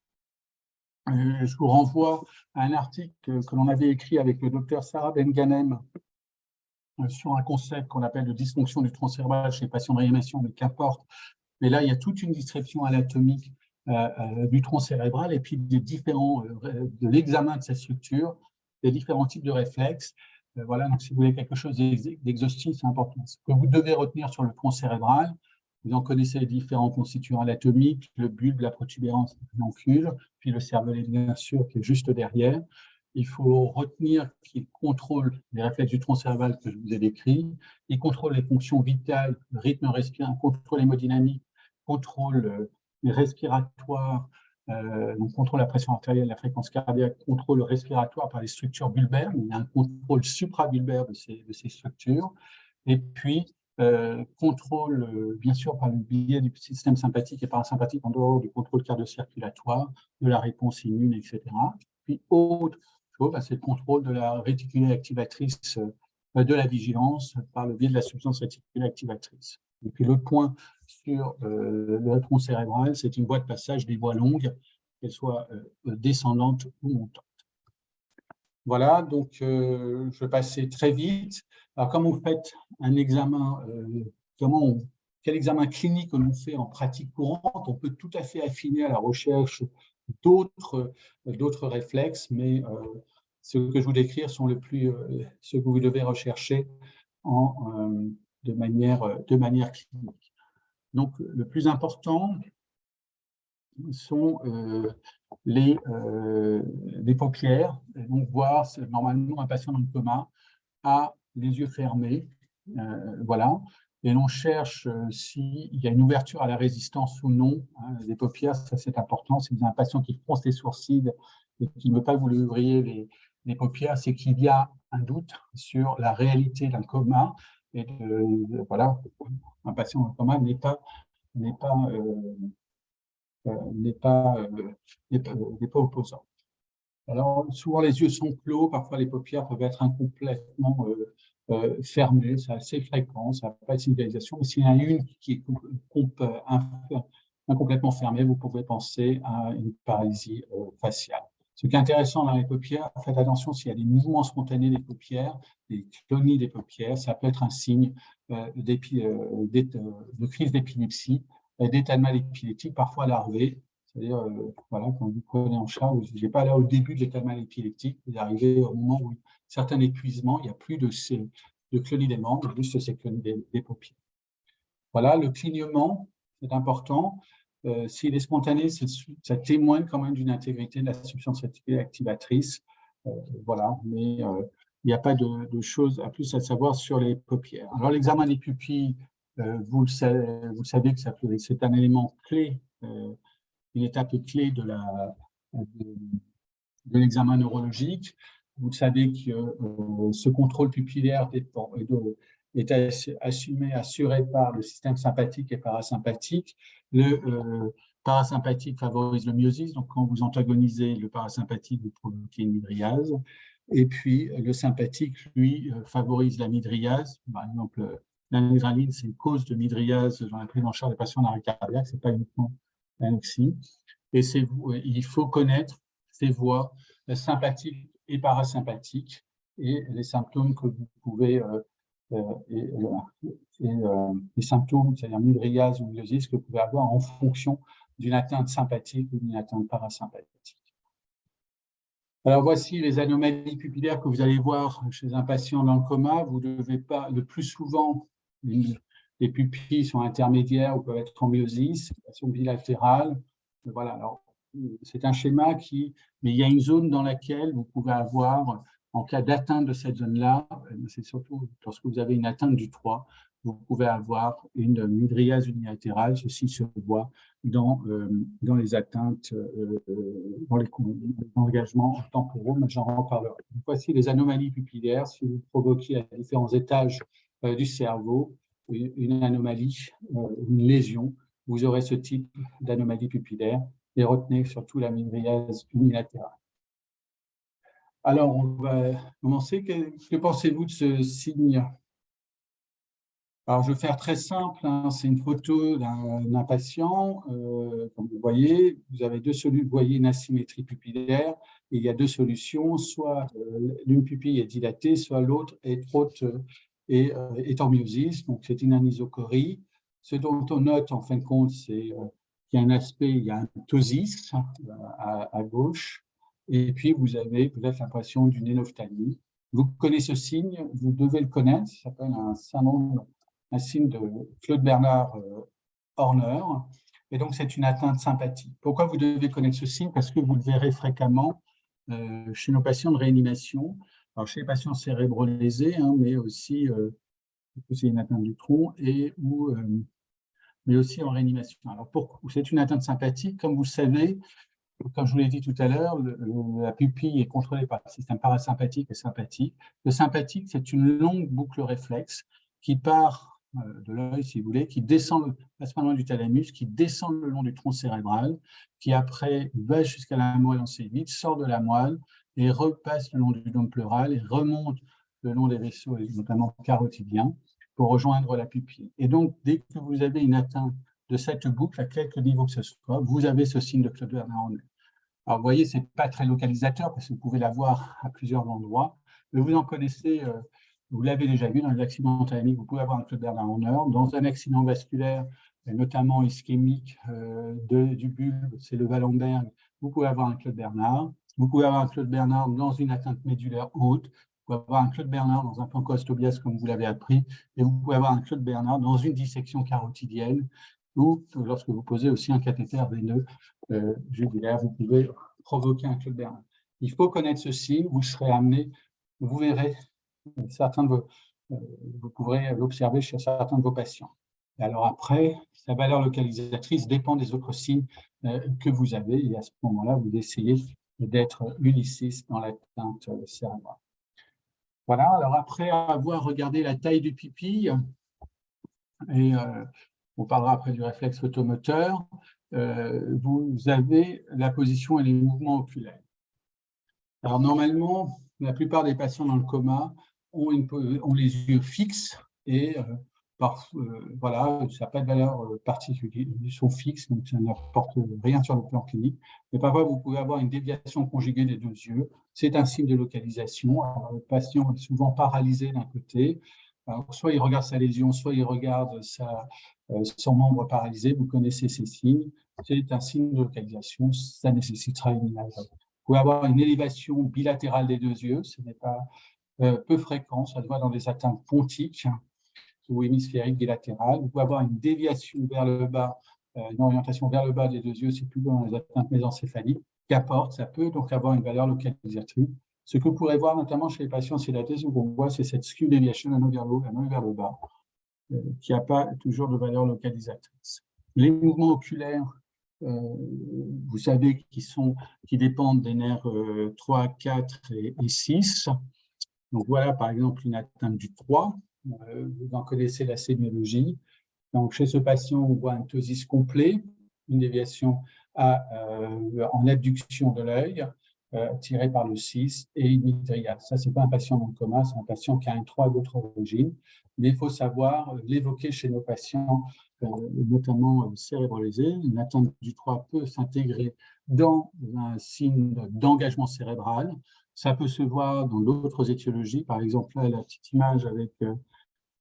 Je vous renvoie à un article que l'on avait écrit avec le docteur Sarah Ben-Ghanem sur un concept qu'on appelle de dysfonction du tronc cérébral chez les patients de réanimation, mais qu'importe. Mais là, il y a toute une description anatomique du tronc cérébral et puis de l'examen de cette structure, des différents types de réflexes. Voilà, donc si vous voulez quelque chose d'exhaustif, c'est important. Ce que vous devez retenir sur le tronc cérébral, vous en connaissez les différents constituants anatomiques, le bulbe, la protubérance, l'oncule, puis le cervelet, bien sûr, qui est juste derrière. Il faut retenir qu'il contrôle les réflexes du tronc cérébral que je vous ai décrits. Il contrôle les fonctions vitales, le rythme respiratoire, contrôle hémodynamique, contrôle respiratoire, donc contrôle la pression artérielle, la fréquence cardiaque, contrôle respiratoire par les structures bulbaires, mais il y a un contrôle suprabulbaire de ces structures. Et puis, contrôle, bien sûr, par le biais du système sympathique et parasympathique en dehors du contrôle cardio-circulatoire, de la réponse immune, etc. Puis, autre chose, c'est le contrôle de la réticulée activatrice de la vigilance par le biais de la substance réticulée activatrice. Et puis, l'autre point sur le tronc cérébral, c'est une voie de passage des voies longues, qu'elles soient descendantes ou montantes. Voilà, donc je vais passer très vite. Alors, comme vous faites un examen, quel examen clinique l'on fait en pratique courante, on peut tout à fait affiner à la recherche d'autres réflexes, mais ce que je vous décrire sont ce que vous devez rechercher de manière clinique. Donc, le plus important sont les paupières. Et donc, voir, normalement, un patient dans le coma a les yeux fermés, voilà, et l'on cherche s'il y a une ouverture à la résistance ou non des paupières. Ça, c'est important. Si vous avez un patient qui fronce les sourcils et qui ne veut pas que vous lui ouvriez les paupières, c'est qu'il y a un doute sur la réalité d'un coma. Et voilà, un patient en coma n'est pas opposant. Alors, souvent, les yeux sont clos, parfois les paupières peuvent être incomplètement fermées, c'est assez fréquent, ça n'a pas de signalisation, mais s'il y en a une qui est incomplètement fermée, vous pouvez penser à une paralysie faciale. Ce qui est intéressant dans les paupières, faites attention s'il y a des mouvements spontanés des paupières, des clonies des paupières, ça peut être un signe de crise d'épilepsie, d'étalement épileptique, parfois larvé. C'est-à-dire, voilà, quand vous prenez en charge, vous n'êtes pas là au début de l'étalement épileptique, vous arrivez au moment où certains épuisements, il n'y a plus de clonie des membres, juste ces clonies des paupières. Voilà, le clignement, c'est important. S'il est spontané, ça témoigne quand même d'une intégrité de la substance activatrice. Voilà, mais il n'y a pas de choses à plus à savoir sur les paupières. Alors, l'examen des pupilles, vous savez que c'est un élément clé, une étape clé de l'examen neurologique. Vous savez que ce contrôle pupillaire est assuré par le système sympathique et parasympathique. Le parasympathique favorise le myosis, donc quand vous antagonisez le parasympathique, vous provoquez une mydriase. Et puis, le sympathique, lui, favorise la mydriase. Par exemple, l'adrénaline, c'est une cause de mydriase dans la prise en charge des patients d'arrêt cardiaque, ce n'est pas uniquement l'anoxie. Et il faut connaître ces voies sympathiques et parasympathiques et les symptômes que vous pouvez, les symptômes, c'est-à-dire mydriase ou myosis, que vous pouvez avoir en fonction d'une atteinte sympathique ou d'une atteinte parasympathique. Alors, voici les anomalies pupillaires que vous allez voir chez un patient dans le coma. Vous ne devez pas, le plus souvent, les pupilles sont intermédiaires ou peuvent être en myosis, elles sont bilatérales. Voilà, alors c'est un schéma mais il y a une zone dans laquelle vous pouvez avoir En cas d'atteinte de cette zone-là, c'est surtout lorsque vous avez une atteinte du 3, vous pouvez avoir une mydriase unilatérale. Ceci se voit dans les atteintes, dans les engagements temporaux, mais j'en reparlerai. Voici les anomalies pupillaires. Si vous provoquez à différents étages du cerveau une anomalie, une lésion, vous aurez ce type d'anomalie pupillaire. Et retenez surtout la mydriase unilatérale. Alors, on va commencer. Que pensez-vous de ce signe? Alors, je vais faire très simple. C'est une photo d'un patient. Comme vous voyez, vous avez vous voyez une asymétrie pupillaire. Et il y a deux solutions. Soit l'une pupille est dilatée, soit l'autre est est en myosis. Donc, c'est une anisocorie. Ce dont on note, en fin de compte, c'est qu'il y a un aspect, il y a un ptosis à gauche. Et puis, vous avez peut-être l'impression d'une énophtalmie. Vous connaissez ce signe, vous devez le connaître. Ça s'appelle un signe de Claude Bernard Horner. Et donc, c'est une atteinte sympathique. Pourquoi vous devez connaître ce signe? Parce que vous le verrez fréquemment chez nos patients de réanimation. Alors, chez les patients cérébrolésés, mais aussi c'est une atteinte du tronc mais aussi en réanimation. Alors, c'est une atteinte sympathique, comme vous le savez. Comme je vous l'ai dit tout à l'heure, la pupille est contrôlée par le système parasympathique et sympathique. Le sympathique, c'est une longue boucle réflexe qui part de l'œil, si vous voulez, qui descend, passe par loin du thalamus, qui descend le long du tronc cérébral, qui après va jusqu'à la moelle encéphalique, sort de la moelle et repasse le long du dôme pleural et remonte le long des vaisseaux, notamment carotidiens, pour rejoindre la pupille. Et donc, dès que vous avez une atteinte de cette boucle, à quelque niveau que ce soit, vous avez ce signe de Claude Bernard Horner. Alors, vous voyez, ce n'est pas très localisateur parce que vous pouvez l'avoir à plusieurs endroits, mais vous en connaissez, vous l'avez déjà vu dans les accidents thalamiques, vous pouvez avoir un Claude Bernard Horner. Dans un accident vasculaire, notamment ischémique du bulbe, c'est le Wallenberg, vous pouvez avoir un Claude Bernard. Vous pouvez avoir un Claude Bernard dans une atteinte médulaire haute, vous pouvez avoir un Claude Bernard dans un pancréatobias comme vous l'avez appris, et vous pouvez avoir un Claude Bernard dans une dissection carotidienne, ou lorsque vous posez aussi un cathéter veineux jugulaire, vous pouvez provoquer un Claude Bernard. Il faut connaître ce signe, vous serez amené, vous verrez, vous pourrez l'observer chez certains de vos patients. Et alors après, sa valeur localisatrice dépend des autres signes que vous avez, et à ce moment-là, vous essayez d'être uniciste dans l'atteinte cérébrale. Voilà, alors après avoir regardé la taille du pupille, et on parlera après du réflexe photomoteur, vous avez la position et les mouvements oculaires. Alors normalement, la plupart des patients dans le coma ont les yeux fixes et voilà, ça n'a pas de valeur particulière, ils sont fixes, donc ça n'apporte rien sur le plan clinique. Mais parfois, vous pouvez avoir une déviation conjuguée des deux yeux. C'est un signe de localisation. Alors, le patient est souvent paralysé d'un côté. Alors, soit il regarde sa lésion, soit il regarde son membre paralysé. Vous connaissez ces signes. C'est un signe de localisation. Ça nécessitera une image. Vous pouvez avoir une élévation bilatérale des deux yeux. Ce n'est pas peu fréquent. Ça se voit dans des atteintes pontiques ou hémisphériques bilatérales. Vous pouvez avoir une déviation vers le bas, une orientation vers le bas des deux yeux. C'est plus dans les atteintes mésencéphaliques. Qu'importe, ça peut donc avoir une valeur localisatrice. Ce que vous pourrez voir notamment chez les patients sédatés, ce qu'on voit, c'est cette skew deviation, un œil vers le haut, un œil vers le bas, qui n'a pas toujours de valeur localisatrice. Les mouvements oculaires, vous savez, qui dépendent des nerfs 3, 4 et 6. Donc voilà, par exemple, une atteinte du 3. Vous en connaissez la sémiologie. Donc chez ce patient, on voit un ptosis complet, une déviation en abduction de l'œil, tiré par le 6 et une mydriase. Ça, ce n'est pas un patient dans le coma, c'est un patient qui a un 3 d'autre origine. Mais il faut savoir l'évoquer chez nos patients, notamment cérébrolésés. Une atteinte du 3 peut s'intégrer dans un signe d'engagement cérébral. Ça peut se voir dans d'autres étiologies. Par exemple, là, la petite image avec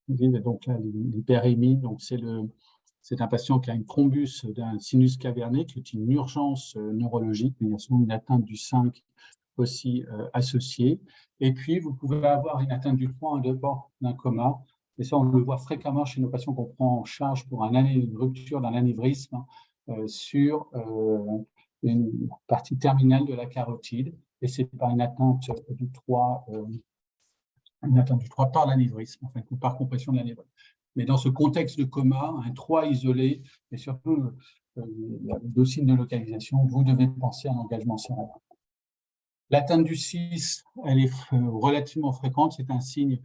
donc là, l'hyperémie. Donc, c'est un patient qui a une thrombus d'un sinus caverneux, qui est une urgence neurologique, mais il y a souvent une atteinte du 5 aussi associée. Et puis, vous pouvez avoir une atteinte du 3 en dehors d'un coma. Et ça, on le voit fréquemment chez nos patients qu'on prend en charge pour une rupture d'un anévrisme sur une partie terminale de la carotide. et c'est pas une atteinte du 3, par l'anévrisme, enfin, ou par compression de l'anévrisme. Mais dans ce contexte de coma, un 3 isolé, et surtout le signe de localisation, vous devez penser à un engagement cérébral. L'atteinte du 6, elle est relativement fréquente, c'est un signe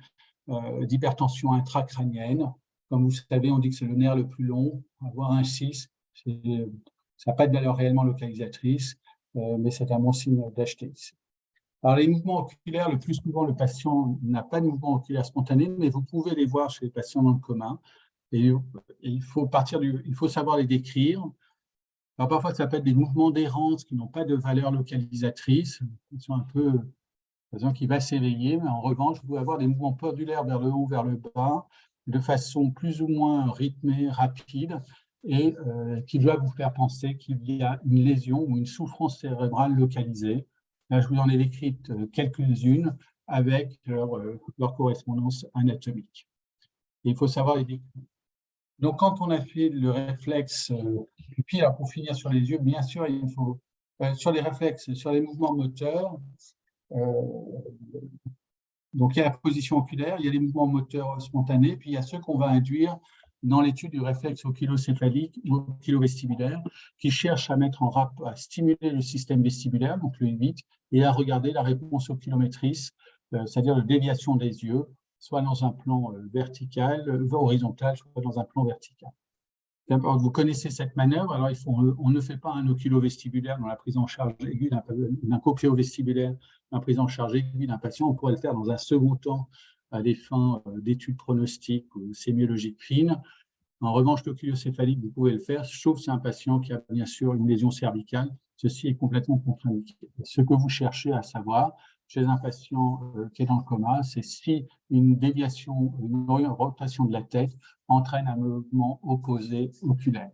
d'hypertension intracrânienne. Comme vous savez, on dit que c'est le nerf le plus long. Avoir un 6, ça n'a pas de valeur réellement localisatrice, mais c'est un bon signe d'HTX. Alors, les mouvements oculaires, le plus souvent, le patient n'a pas de mouvement oculaire spontané, mais vous pouvez les voir chez les patients dans le coma. Et il faut savoir les décrire. Alors, parfois, ça peut être des mouvements d'errance qui n'ont pas de valeur localisatrice, qui sont un peu, par exemple, qui va s'éveiller, mais en revanche, vous pouvez avoir des mouvements pendulaires vers le haut, vers le bas, de façon plus ou moins rythmée, rapide, et qui doivent vous faire penser qu'il y a une lésion ou une souffrance cérébrale localisée. Là, je vous en ai décrite quelques-unes avec leur correspondance anatomique. Et il faut savoir les décrire. Donc, quand on a fait le réflexe, et puis alors pour finir sur les yeux, bien sûr, il faut, sur les réflexes, sur les mouvements moteurs, donc il y a la position oculaire, il y a les mouvements moteurs spontanés, puis il y a ceux qu'on va induire dans l'étude du réflexe oculocéphalique ou oculovestibulaire, qui cherche à mettre à stimuler le système vestibulaire, donc le 8, et à regarder la réponse oculométrice, c'est-à-dire la déviation des yeux, soit dans un plan vertical, horizontal, soit dans un plan vertical. Vous connaissez cette manœuvre, alors on ne fait pas un oculovestibulaire dans la prise en charge aiguë d'un cochléovestibulaire, la prise en charge aiguë d'un patient, on pourrait le faire dans un second temps à des fins d'études pronostiques ou sémiologiques fines. En revanche, l'oculocéphalique, vous pouvez le faire, sauf si un patient qui a bien sûr une lésion cervicale, ceci est complètement contre-indiqué. Ce que vous cherchez à savoir chez un patient qui est dans le coma, c'est si une déviation, une rotation de la tête entraîne un mouvement opposé oculaire.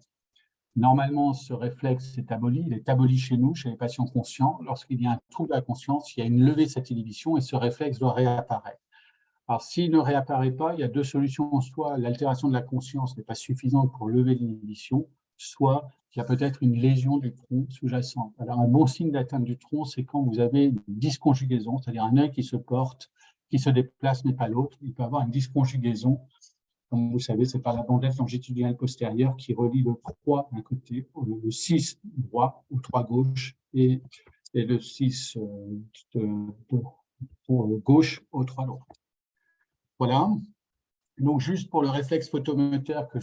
Normalement, ce réflexe est aboli. Il est aboli chez nous, chez les patients conscients. Lorsqu'il y a un trouble à la conscience, il y a une levée de cette inhibition et ce réflexe doit réapparaître. Alors, s'il ne réapparaît pas, il y a deux solutions. Soit l'altération de la conscience n'est pas suffisante pour lever l'inhibition, soit il y a peut-être une lésion du tronc sous-jacent. Alors, un bon signe d'atteinte du tronc, c'est quand vous avez une dysconjugaison, c'est-à-dire un œil qui se porte, qui se déplace, mais pas l'autre. Il peut y avoir une dysconjugaison. Comme vous savez, c'est par la bandelette longitudinale postérieure qui relie le 3 d'un côté, le 6 droit au 3 gauche et le 6 gauche au 3 droit. Voilà. Donc, juste pour le réflexe photomoteur que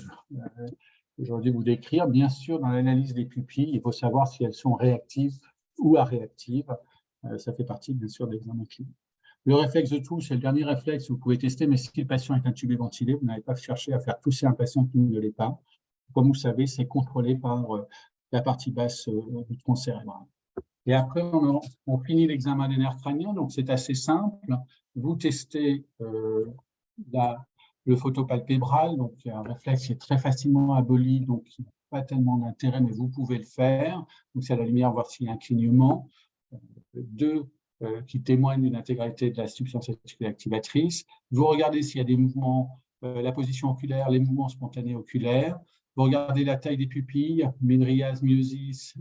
j'aurais dû vous décrire, bien sûr, dans l'analyse des pupilles, il faut savoir si elles sont réactives ou aréactives. Ça fait partie, bien sûr, de l'examen clinique. Le réflexe de touche, c'est le dernier réflexe que vous pouvez tester, mais si le patient est intubé ventilé, vous n'allez pas chercher à faire tousser un patient qui ne l'est pas. Comme vous savez, c'est contrôlé par la partie basse du tronc cérébral. Et après, on finit l'examen des nerfs crâniens, donc c'est assez simple. Vous testez le photopalpébral, donc il y a un réflexe qui est très facilement aboli, donc qui n'a pas tellement d'intérêt, mais vous pouvez le faire. Donc c'est à la lumière, voir s'il y a un clignement. Qui témoignent d'une intégralité de la substance activatrice. Vous regardez s'il y a des mouvements, la position oculaire, les mouvements spontanés oculaires. Vous regardez la taille des pupilles, mydriase, myosis,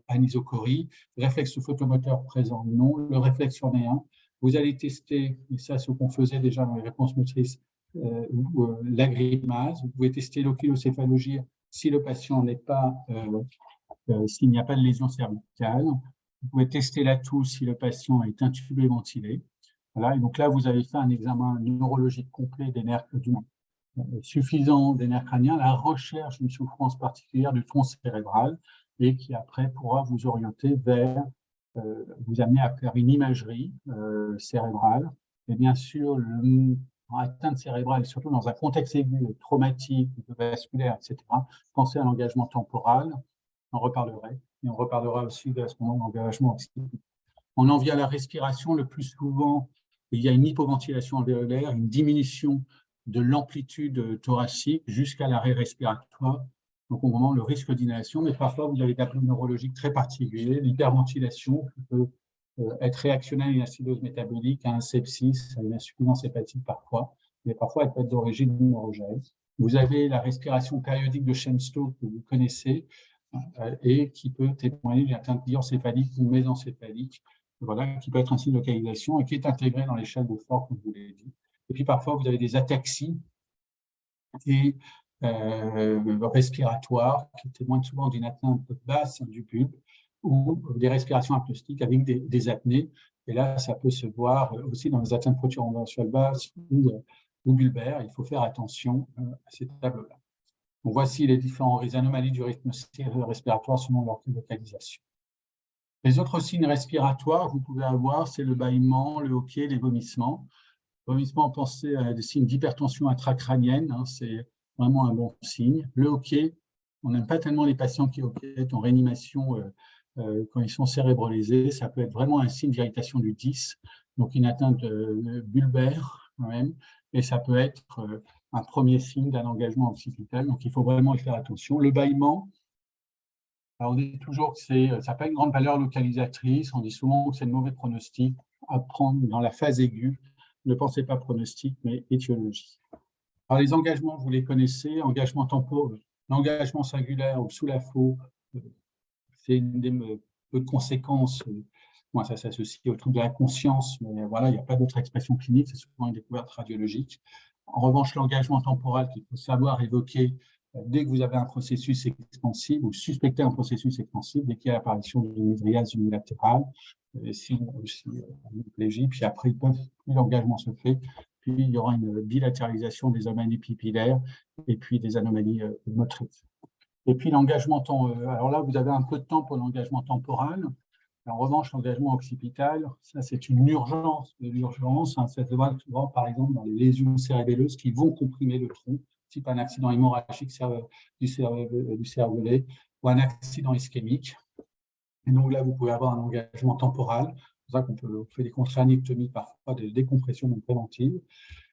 anisocorie, réflexe photomoteur présent, non. Le réflexe en est un. Vous allez tester, et ça c'est ce qu'on faisait déjà dans les réponses motrices, la grimase. Vous pouvez tester l'oculocéphalogie si le patient n'est pas, s'il n'y a pas de lésion cervicale. Vous pouvez tester la toux si le patient est intubé ventilé. Voilà, et donc là, vous avez fait un examen neurologique complet des nerfs suffisant des nerfs crâniens, la recherche d'une souffrance particulière du tronc cérébral et qui après pourra vous orienter vers, vous amener à faire une imagerie cérébrale. Et bien sûr, l'atteinte cérébrale, surtout dans un contexte aigu, traumatique, vasculaire, etc., pensez à l'engagement temporal, on reparlerait. Et on reparlera aussi de ce moment d'engagement oxydatif. On en vient à la respiration. Le plus souvent, il y a une hypoventilation alvéolaire, une diminution de l'amplitude thoracique jusqu'à l'arrêt respiratoire. Donc, au moment le risque d'inhalation, mais parfois, vous avez des appels neurologiques très particuliers, l'hyperventilation qui peut être réactionnelle à une acidose métabolique, à un sepsis, à une insuffisance hépatique parfois, mais parfois elle peut être d'origine neurogène. Vous avez la respiration périodique de Chemstow que vous connaissez, et qui peut témoigner d'une atteinte diencéphalique ou mésencéphalique voilà, qui peut être un signe de localisation et qui est intégré dans l'échelle de Ford, comme je vous l'ai dit. Et puis parfois, vous avez des ataxies et respiratoires qui témoignent souvent d'une atteinte basse du bulbe ou des respirations apnostiques avec des apnées. Et là, ça peut se voir aussi dans les atteintes protubérantielles basses ou bulbaires. Il faut faire attention à ces tableaux-là. Donc, voici les différentes anomalies du rythme respiratoire selon leur localisation. Les autres signes respiratoires que vous pouvez avoir, c'est le bâillement, le hoquet, les vomissements. Vomissement, pensez à des signes d'hypertension intracrânienne, hein, c'est vraiment un bon signe. Le hoquet, on n'aime pas tellement les patients qui hoquettent en réanimation quand ils sont cérébralisés. Ça peut être vraiment un signe d'irritation du 10, donc une atteinte bulbaire quand même, et ça peut être un premier signe d'un engagement occipital, donc il faut vraiment y faire attention. Le bâillement, alors on dit toujours que ça n'a pas une grande valeur localisatrice, on dit souvent que c'est de mauvais pronostic à prendre dans la phase aiguë. Ne pensez pas pronostic, mais étiologie. Alors, les engagements, vous les connaissez, engagement temporel, l'engagement singulaire ou sous la faux, c'est une des peu de conséquences. Moi, ça s'associe au trouble de la conscience, mais voilà, il n'y a pas d'autre expression clinique, c'est souvent une découverte radiologique. En revanche, l'engagement temporal qu'il faut savoir évoquer dès que vous avez un processus expansif ou suspectez un processus expansif, dès qu'il y a l'apparition d'une mydriase unilatérale, sinon aussi une hemiplégie, puis après, plus l'engagement se fait, puis il y aura une bilatéralisation des anomalies pupillaires et puis des anomalies motrices. Et puis l'engagement alors là, vous avez un peu de temps pour l'engagement temporal. En revanche, l'engagement occipital, ça c'est une urgence de l'urgence. Hein, ça se voit souvent, par exemple, dans les lésions cérébelleuses qui vont comprimer le tronc, type un accident hémorragique du cervelet ou un accident ischémique. Et donc là, vous pouvez avoir un engagement temporal. C'est pour ça qu'on peut faire des contractectomies, parfois des décompressions préventives.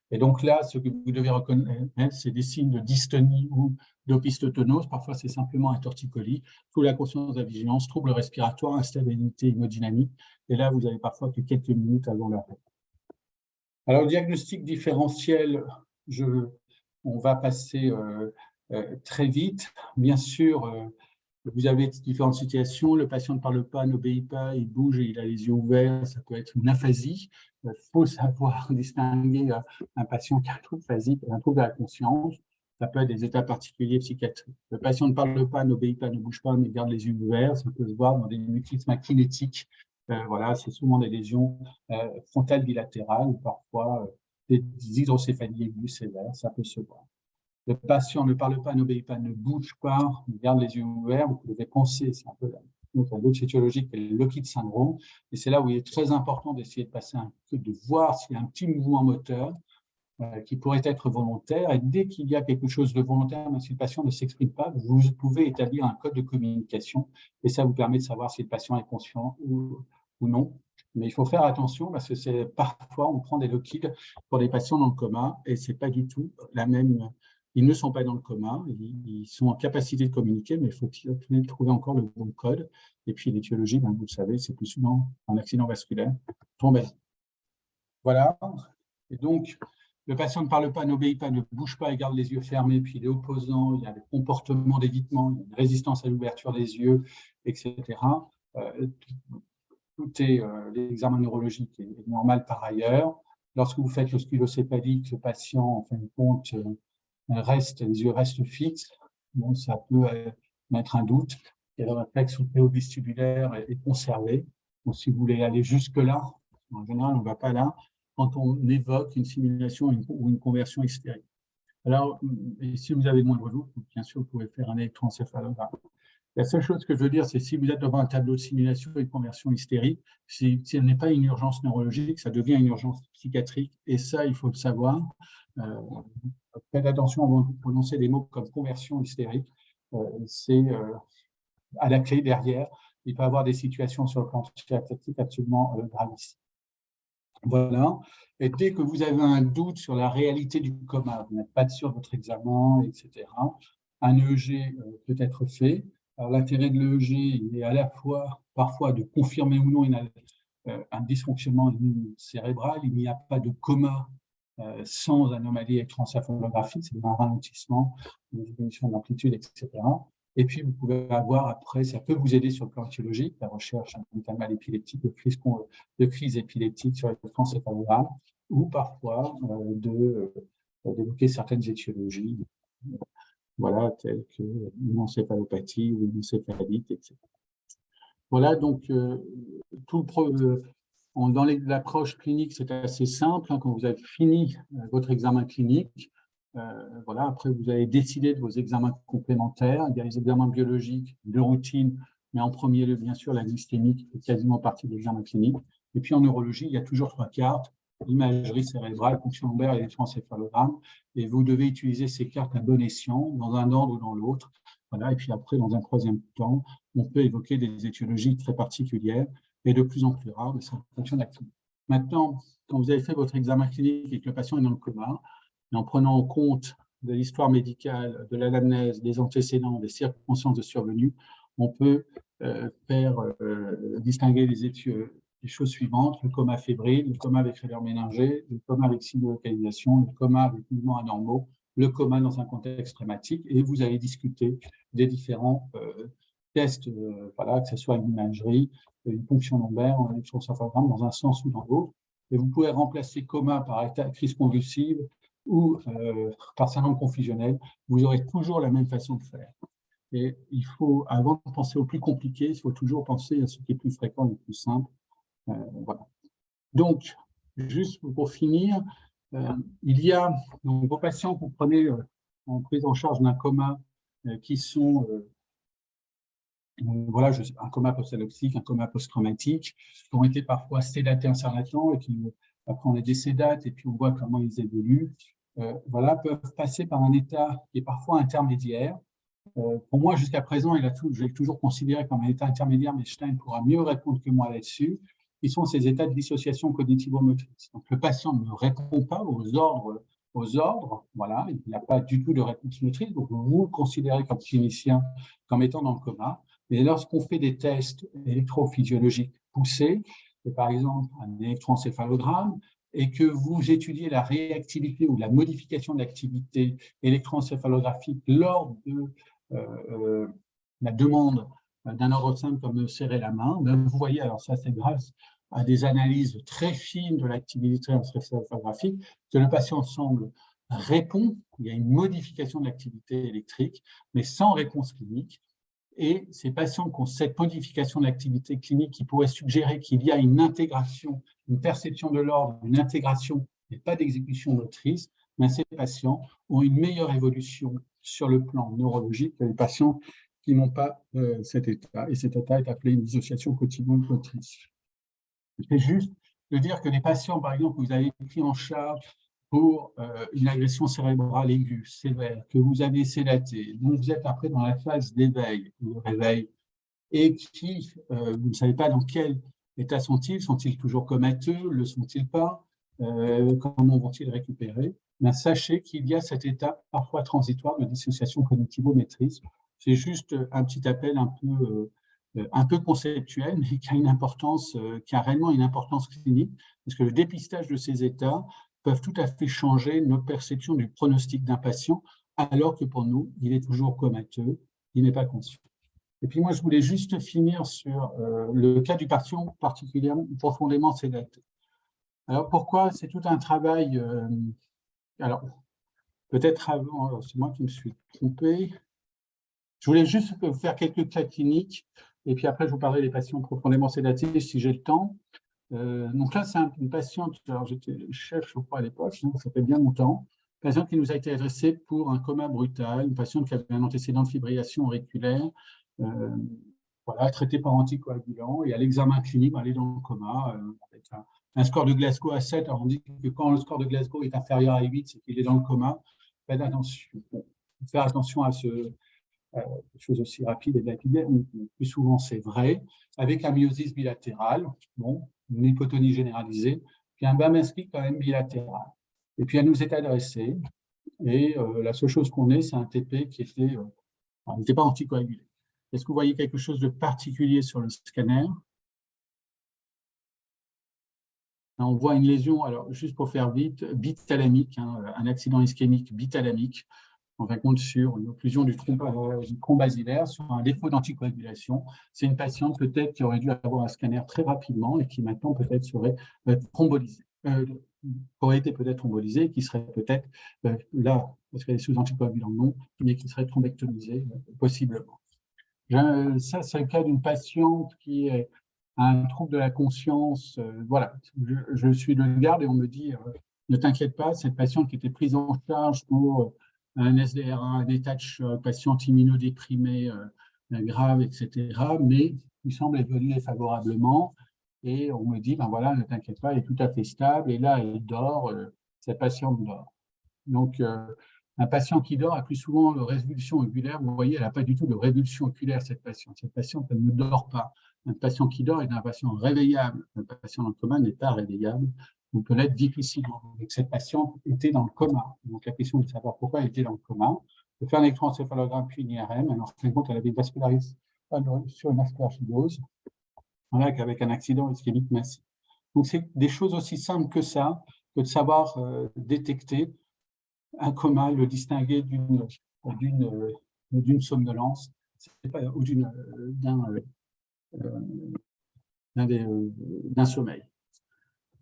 Et donc là, ce que vous devez reconnaître, c'est des signes de dystonie ou d'opistotonose. Parfois, c'est simplement un torticolis. Sous la conscience de la vigilance, trouble respiratoire, instabilité hémodynamique. Et là, vous avez parfois que quelques minutes avant l'arrêt. Alors, le diagnostic différentiel, on va passer très vite. Bien sûr, vous avez différentes situations. Le patient ne parle pas, n'obéit pas, il bouge et il a les yeux ouverts. Ça peut être une aphasie. Il faut savoir distinguer un patient qui a un trouble phasique et un trouble de la conscience. Ça peut être des états particuliers psychiatriques. Le patient ne parle pas, n'obéit pas, ne bouge pas, mais garde les yeux ouverts. Ça peut se voir dans des mutismes kinétiques. Voilà, c'est souvent des lésions frontales bilatérales ou parfois des hydrocéphalies aiguës sévères. Ça peut se voir. Le patient ne parle pas, n'obéit pas, ne bouge pas, garde les yeux ouverts. Vous devez penser, c'est un peu l'autre étiologie qui est le Lockheed syndrome. Et c'est là où il est très important d'essayer de voir s'il y a un petit mouvement moteur qui pourrait être volontaire. Et dès qu'il y a quelque chose de volontaire, même si le patient ne s'exprime pas, vous pouvez établir un code de communication. Et ça vous permet de savoir si le patient est conscient ou non. Mais il faut faire attention parce que parfois, on prend des Lockheed pour des patients dans le coma et ce n'est pas du tout la même. Ils ne sont pas dans le coma, ils sont en capacité de communiquer, mais il faut trouver encore le bon code. Et puis l'étiologie, vous le savez, c'est plus souvent un accident vasculaire, thrombèse. Voilà. Et donc, le patient ne parle pas, n'obéit pas, ne bouge pas et garde les yeux fermés, puis il est opposant, il y a des comportements d'évitement, il y a une résistance à l'ouverture des yeux, etc. L'examen neurologique est normal par ailleurs. Lorsque vous faites l'osculocéphalie, le patient, en fin de compte, les yeux restent fixes, bon, ça peut mettre un doute. Et le réflexe prévestibulaire est conservé. Donc, si vous voulez aller jusque-là, en général, on ne va pas là quand on évoque une simulation ou une conversion hystérique. Alors, si vous avez le moindre doute, bien sûr, vous pouvez faire un électroencéphalogramme. La seule chose que je veux dire, c'est si vous êtes devant un tableau de simulation et de conversion hystérique, si ce n'est pas une urgence neurologique, ça devient une urgence psychiatrique. Et ça, il faut le savoir. Faites attention avant de prononcer des mots comme conversion hystérique. C'est à la clé derrière. Il peut y avoir des situations sur le plan psychiatrique absolument gravissimes. Voilà. Et dès que vous avez un doute sur la réalité du coma, vous n'êtes pas sûr de votre examen, etc., un EEG peut être fait. Alors, l'intérêt de l'EEG, il est à la fois parfois de confirmer ou non un dysfonctionnement cérébral. Il n'y a pas de coma sans anomalie électroencéphalographique, c'est un ralentissement, une diminution d'amplitude, etc. Et puis, vous pouvez avoir après, ça peut vous aider sur le plan étiologique, la recherche d'un mal épileptique, de crise épileptique sur l'électroencéphalogramme, ou parfois d'évoquer certaines étiologies, voilà, telles que une encéphalopathie ou une encéphalite, etc. Voilà, donc, dans l'approche clinique, c'est assez simple. Hein, quand vous avez fini votre examen clinique, voilà, après, vous allez décider de vos examens complémentaires. Il y a les examens biologiques de routine, mais en premier lieu, bien sûr, la glycémie qui fait quasiment partie de l'examen clinique. Et puis en neurologie, il y a toujours 3 cartes, imagerie cérébrale, fonction lombaire et électroencéphalogramme. Et vous devez utiliser ces cartes à bon escient, dans un ordre ou dans l'autre. Voilà. Et puis après, dans un troisième temps, on peut évoquer des étiologies très particulières et de plus en plus rares de cette fonction d'activité. Maintenant, quand vous avez fait votre examen clinique et que le patient est dans le coma, et en prenant en compte de l'histoire médicale, de l'anamnèse, des antécédents, des circonstances de survenue, on peut distinguer les choses suivantes: le coma fébrile, le coma avec raideur méningée, le coma avec signe de localisation, le coma avec mouvements anormaux, le coma dans un contexte traumatique, et vous allez discuter des différents tests, voilà, que ce soit une imagerie, une fonction lombaire, un électroencéphalogramme dans un sens ou dans l'autre. Et vous pouvez remplacer coma par état de crise convulsive ou par syndrome confusionnel. Vous aurez toujours la même façon de faire. Et il faut, avant de penser au plus compliqué, il faut toujours penser à ce qui est plus fréquent et plus simple. Voilà. Donc, juste pour finir, il y a donc, vos patients que vous prenez en prise en charge d'un coma qui sont voilà, un coma post-anoxique, un coma post-traumatique, qui ont été parfois sédatés un certain temps et qui, après on les désédate et puis on voit comment ils évoluent, voilà, peuvent passer par un état qui est parfois intermédiaire. Pour moi, jusqu'à présent, je l'ai toujours considéré comme un état intermédiaire, mais Stein pourra mieux répondre que moi là-dessus, qui sont ces états de dissociation cognitivo-motrice. Donc, le patient ne répond pas aux ordres, voilà, il n'a pas du tout de réponse motrice, donc vous le considérez comme clinicien comme étant dans le coma. Mais lorsqu'on fait des tests électrophysiologiques poussés, et par exemple un électroencéphalogramme, et que vous étudiez la réactivité ou la modification de l'activité électroencéphalographique lors de la demande d'un ordre simple comme serrer la main, ben vous voyez, alors ça c'est grâce à des analyses très fines de l'activité encéphalographique, que le patient semble répond, il y a une modification de l'activité électrique, mais sans réponse clinique. Et ces patients qui ont cette modification de l'activité clinique qui pourrait suggérer qu'il y a une intégration, une perception de l'ordre, une intégration, mais pas d'exécution motrice, mais ces patients ont une meilleure évolution sur le plan neurologique que les patients qui n'ont pas cet état. Et cet état est appelé une dissociation cognitivo-motrice. C'est juste de dire que les patients, par exemple, que vous avez pris en charge pour une agression cérébrale aiguë, sévère, que vous avez sédaté, dont vous êtes après dans la phase d'éveil, de réveil, et qui, vous ne savez pas dans quel état sont-ils toujours comateux, le sont-ils pas, comment vont-ils récupérer, mais sachez qu'il y a cet état parfois transitoire de dissociation cognitivo-motrice. C'est juste un petit appel un peu conceptuel, mais qui a une importance, qui a réellement une importance clinique, parce que le dépistage de ces états peuvent tout à fait changer notre perception du pronostic d'un patient, alors que pour nous, il est toujours comateux, il n'est pas conscient. Et puis moi, je voulais juste finir sur le cas du patient particulièrement profondément sédaté. Alors pourquoi? C'est tout un travail. Alors peut-être avant, c'est moi qui me suis trompé. Je voulais juste faire quelques cas cliniques, et puis après je vous parlerai des patients profondément sédatés si j'ai le temps. Donc là, c'est une patiente, alors j'étais chef, je crois, à l'époque, donc ça fait bien longtemps, une patiente qui nous a été adressée pour un coma brutal, une patiente qui avait un antécédent de fibrillation auriculaire, voilà, traitée par anticoagulant, et à l'examen clinique, elle est dans le coma, avec un score de Glasgow à 7. Alors on dit que quand le score de Glasgow est inférieur à 8, c'est qu'il est dans le coma. Faites attention, faire attention à des choses aussi rapides et lapidaires, plus souvent c'est vrai, avec un myosis bilatéral, bon, une hypotonie généralisée, puis un BAM-inscrit quand même bilatéral. Et puis elle nous est adressée, et la seule chose qu'on ait, c'est un TP qui n'était pas anticoagulé. Est-ce que vous voyez quelque chose de particulier sur le scanner? Là, on voit une lésion, alors juste pour faire vite, bithalamique, hein, un accident ischémique bithalamique, en fin de compte, sur une occlusion du tronc basilaire, sur un défaut d'anticoagulation. C'est une patiente peut-être qui aurait dû avoir un scanner très rapidement et qui maintenant peut-être serait thrombolisée, aurait été peut-être thrombolisée, qui serait peut-être là, parce qu'elle est sous anticoagulant non, mais qui serait thrombectomisée possiblement. Ça, c'est le cas d'une patiente qui a un trouble de la conscience. Voilà, je suis de garde et on me dit ne t'inquiète pas, cette patiente qui était prise en charge pour un SDRA, un état de choc, patiente immunodéprimée grave, etc. Mais il semble évoluer favorablement et on me dit ben voilà, ne t'inquiète pas, elle est tout à fait stable et là elle dort, cette patiente dort. Donc, un patient qui dort a plus souvent de révulsion oculaire. Vous voyez, elle n'a pas du tout de révulsion oculaire, cette patiente. Cette patiente, elle ne dort pas. Un patient qui dort est un patient réveillable. Un patient dans le coma n'est pas réveillable ou peut l'être difficilement. Donc, cette patiente était dans le coma. Donc, la question est de savoir pourquoi elle était dans le coma. De faire un électroencéphalogramme puis une IRM. Alors, en fin de compte, elle avait une vascularisation sur une aspergillose avec un accident ischémique massif. Donc, c'est des choses aussi simples que ça, que de savoir détecter un coma, le distinguer d'une somnolence ou d'un sommeil.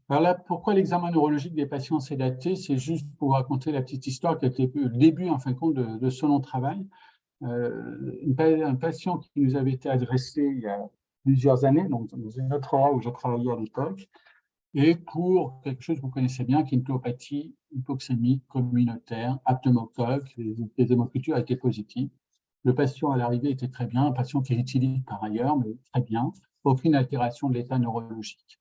Alors là, pourquoi l'examen neurologique des patients sédatés? C'est juste pour raconter la petite histoire qui était le début, en fin de compte, de ce long travail. Un patient qui nous avait été adressé il y a plusieurs années, donc dans une autre aura où je travaillais à l'époque, et pour quelque chose que vous connaissez bien, qui est une clopathie hypoxémique communautaire, apnemocoque, les hémocultures étaient positives. Le patient à l'arrivée était très bien, un patient qui est éthylique par ailleurs, mais très bien, aucune altération de l'état neurologique.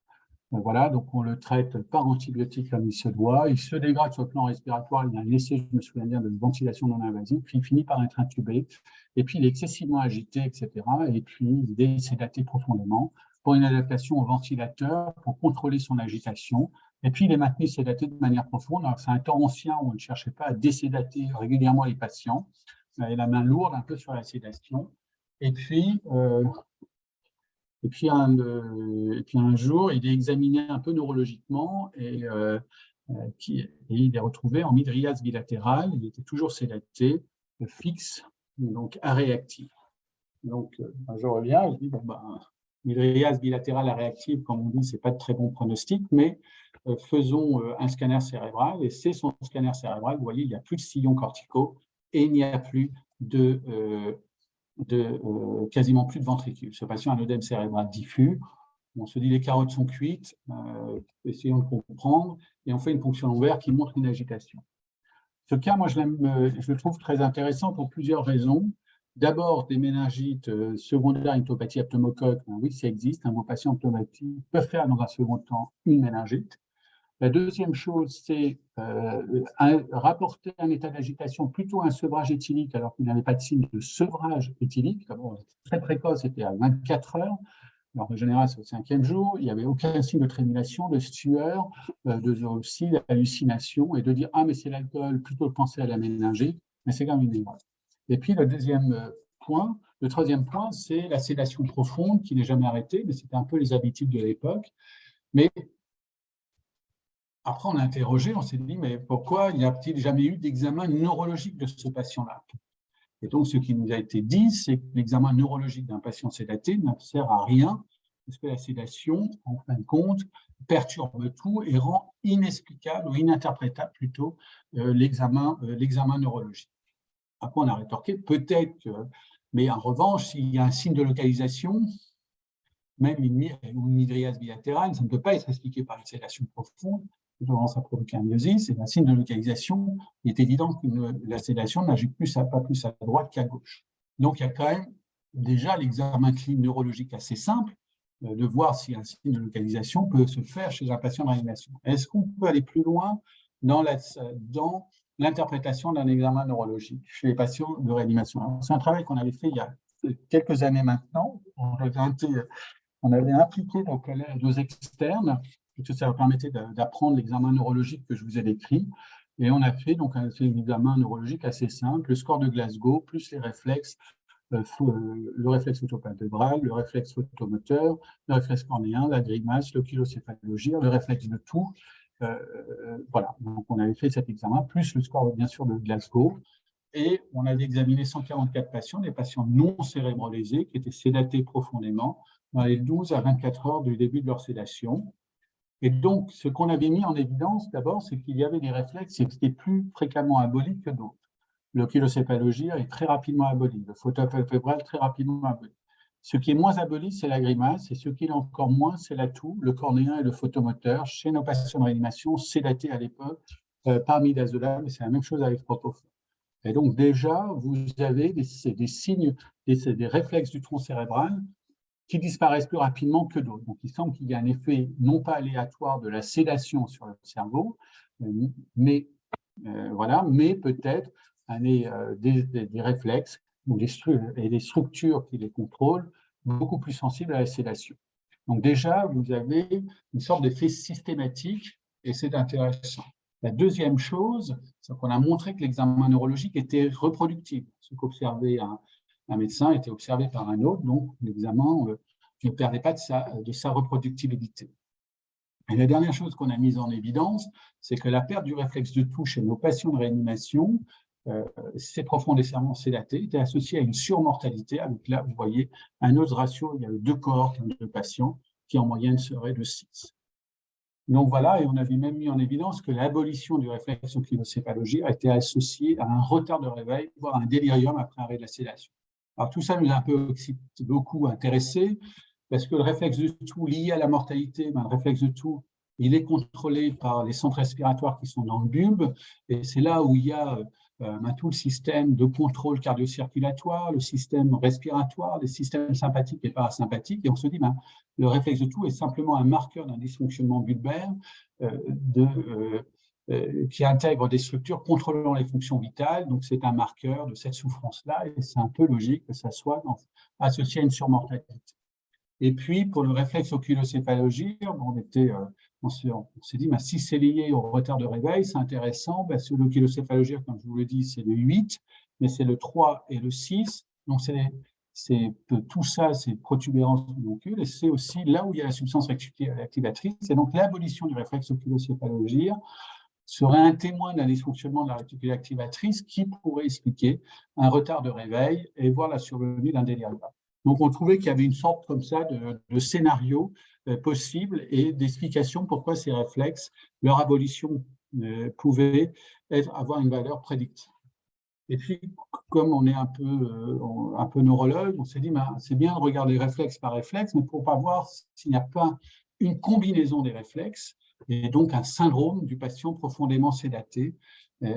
Donc voilà, donc on le traite par antibiotiques comme il se doit, il se dégrade sur le plan respiratoire, il y a un essai, je me souviens bien, de ventilation non invasive, puis il finit par être intubé, et puis il est excessivement agité, etc., et puis il est sédaté profondément pour une adaptation au ventilateur, pour contrôler son agitation, et puis il est maintenu sédaté de manière profonde. C'est un temps ancien où on ne cherchait pas à désédater régulièrement les patients, et la main lourde un peu sur la sédation, et puis un jour, il est examiné un peu neurologiquement et il est retrouvé en mydriase bilatérale. Il était toujours sédaté, fixe, donc aréactif. Donc, je reviens, je dis, bon, mydriase bilatérale aréactive, comme on dit, ce n'est pas de très bon pronostic, mais faisons un scanner cérébral. Et c'est son scanner cérébral. Vous voyez, il n'y a plus de sillons corticaux et il n'y a plus quasiment plus de ventricules. Ce patient a un œdème cérébral diffus. On se dit les carottes sont cuites, essayons de comprendre, et on fait une ponction lombaire qui montre une agitation. Ce cas, moi, je le trouve très intéressant pour plusieurs raisons. D'abord, des méningites secondaires à une clopathie apnemocoque, oui, ça existe. Vos patients pneumatiques peuvent faire dans un second temps une méningite. La deuxième chose, c'est rapporter un état d'agitation plutôt un sevrage éthylique, alors qu'il n'avait pas de signe de sevrage éthylique. Très précoce, c'était à 24 heures. Alors, en général, c'est au 5e jour. Il n'y avait aucun signe de trémulation, de sueur, aussi d'hallucination, et de dire ah, mais c'est l'alcool, plutôt de penser à la méningite, mais c'est quand même une erreur. Et puis, le troisième point, c'est la sédation profonde qui n'est jamais arrêtée, mais c'était un peu les habitudes de l'époque. Mais après, on a interrogé, on s'est dit, mais pourquoi il n'y a-t-il jamais eu d'examen neurologique de ce patient-là? Et donc, ce qui nous a été dit, c'est que l'examen neurologique d'un patient sédaté ne sert à rien, parce que la sédation, en fin de compte, perturbe tout et rend inexplicable ou ininterprétable plutôt l'examen neurologique. Après, on a rétorqué, peut-être que, mais en revanche, s'il y a un signe de localisation, même une mydriase bilatérale, ça ne peut pas être expliqué par une sédation profonde, tendance à provoquer un myosis, et un signe de localisation, il est évident que la sédation n'agit pas plus à droite qu'à gauche. Donc, il y a quand même déjà l'examen clinique neurologique assez simple, de voir si un signe de localisation peut se faire chez un patient de réanimation. Est-ce qu'on peut aller plus loin dans l'interprétation d'un examen neurologique chez les patients de réanimation? C'est un travail qu'on avait fait il y a quelques années maintenant. On avait impliqué nos externes, puisque ça leur permettait d'apprendre l'examen neurologique que je vous ai décrit. Et on a fait donc un examen neurologique assez simple, le score de Glasgow, plus les réflexes, le réflexe photopalpébral, le réflexe photomoteur, le réflexe cornéen, la grimace, l'oculocéphalogie, le réflexe de toux. Voilà, donc on avait fait cet examen, plus le score bien sûr de Glasgow. et on avait examiné 144 patients, des patients non cérébrolésés qui étaient sédatés profondément dans les 12 à 24 heures du début de leur sédation. Et donc, ce qu'on avait mis en évidence d'abord, c'est qu'il y avait des réflexes qui étaient plus fréquemment abolis que d'autres. L'oculocéphalogyre est très rapidement aboli, le photoappareil très rapidement aboli. Ce qui est moins aboli, c'est la grimace, et ce qui est encore moins, c'est l'atout, le cornéen et le photomoteur, chez nos patients de réanimation sédatés à l'époque par midazolam, mais c'est la même chose avec propofol. Et donc déjà, vous avez des signes, des réflexes du tronc cérébral qui disparaissent plus rapidement que d'autres. Donc il semble qu'il y ait un effet non pas aléatoire de la sédation sur le cerveau, mais peut-être des réflexes et des structures qui les contrôlent beaucoup plus sensibles à la sédation. Donc déjà, vous avez une sorte d'effet systématique et c'est intéressant. La deuxième chose, c'est qu'on a montré que l'examen neurologique était reproductible. Ce qu'observait un médecin était observé par un autre, donc l'examen ne perdait pas de sa reproductibilité. Et la dernière chose qu'on a mise en évidence, c'est que la perte du réflexe de touche chez nos patients de réanimation, ces profondément sédatés, était associée à une surmortalité, avec là, vous voyez, un autre ratio, il y avait 2 cohortes de patients qui en moyenne serait de 6. Donc voilà, et on avait même mis en évidence que l'abolition du réflexe oculocéphalogyre était associée à un retard de réveil, voire un délirium après arrêt de la sédation. Alors tout ça nous a un peu beaucoup intéressés, parce que le réflexe de toux lié à la mortalité, le réflexe de toux, il est contrôlé par les centres respiratoires qui sont dans le bulbe, et c'est là où il y a tout le système de contrôle cardio-circulatoire, le système respiratoire, les systèmes sympathiques et parasympathiques, et on se dit, le réflexe de toux est simplement un marqueur d'un dysfonctionnement bulbaire qui intègre des structures contrôlant les fonctions vitales, donc c'est un marqueur de cette souffrance-là, et c'est un peu logique que ça soit associé à une surmortalité. Et puis, pour le réflexe oculocéphalogyre, on s'est dit, si c'est lié au retard de réveil, c'est intéressant, l'oculocéphalogyre, comme je vous le dis, c'est le 8, mais c'est le 3 et le 6, donc tout ça, c'est protubérance du moncule, et c'est aussi là où il y a la substance activatrice, et donc l'abolition du réflexe oculocéphalogyre serait un témoin d'un dysfonctionnement de la réticule activatrice qui pourrait expliquer un retard de réveil et voir la survenue d'un délirium. Donc, on trouvait qu'il y avait une sorte comme ça de scénario possible et d'explication pourquoi ces réflexes, leur abolition pouvait avoir une valeur prédictive. Et puis, comme on est un peu neurologue, on s'est dit, c'est bien de regarder réflexe par réflexe, mais pour ne pas voir s'il n'y a pas une combinaison des réflexes et donc un syndrome du patient profondément sédaté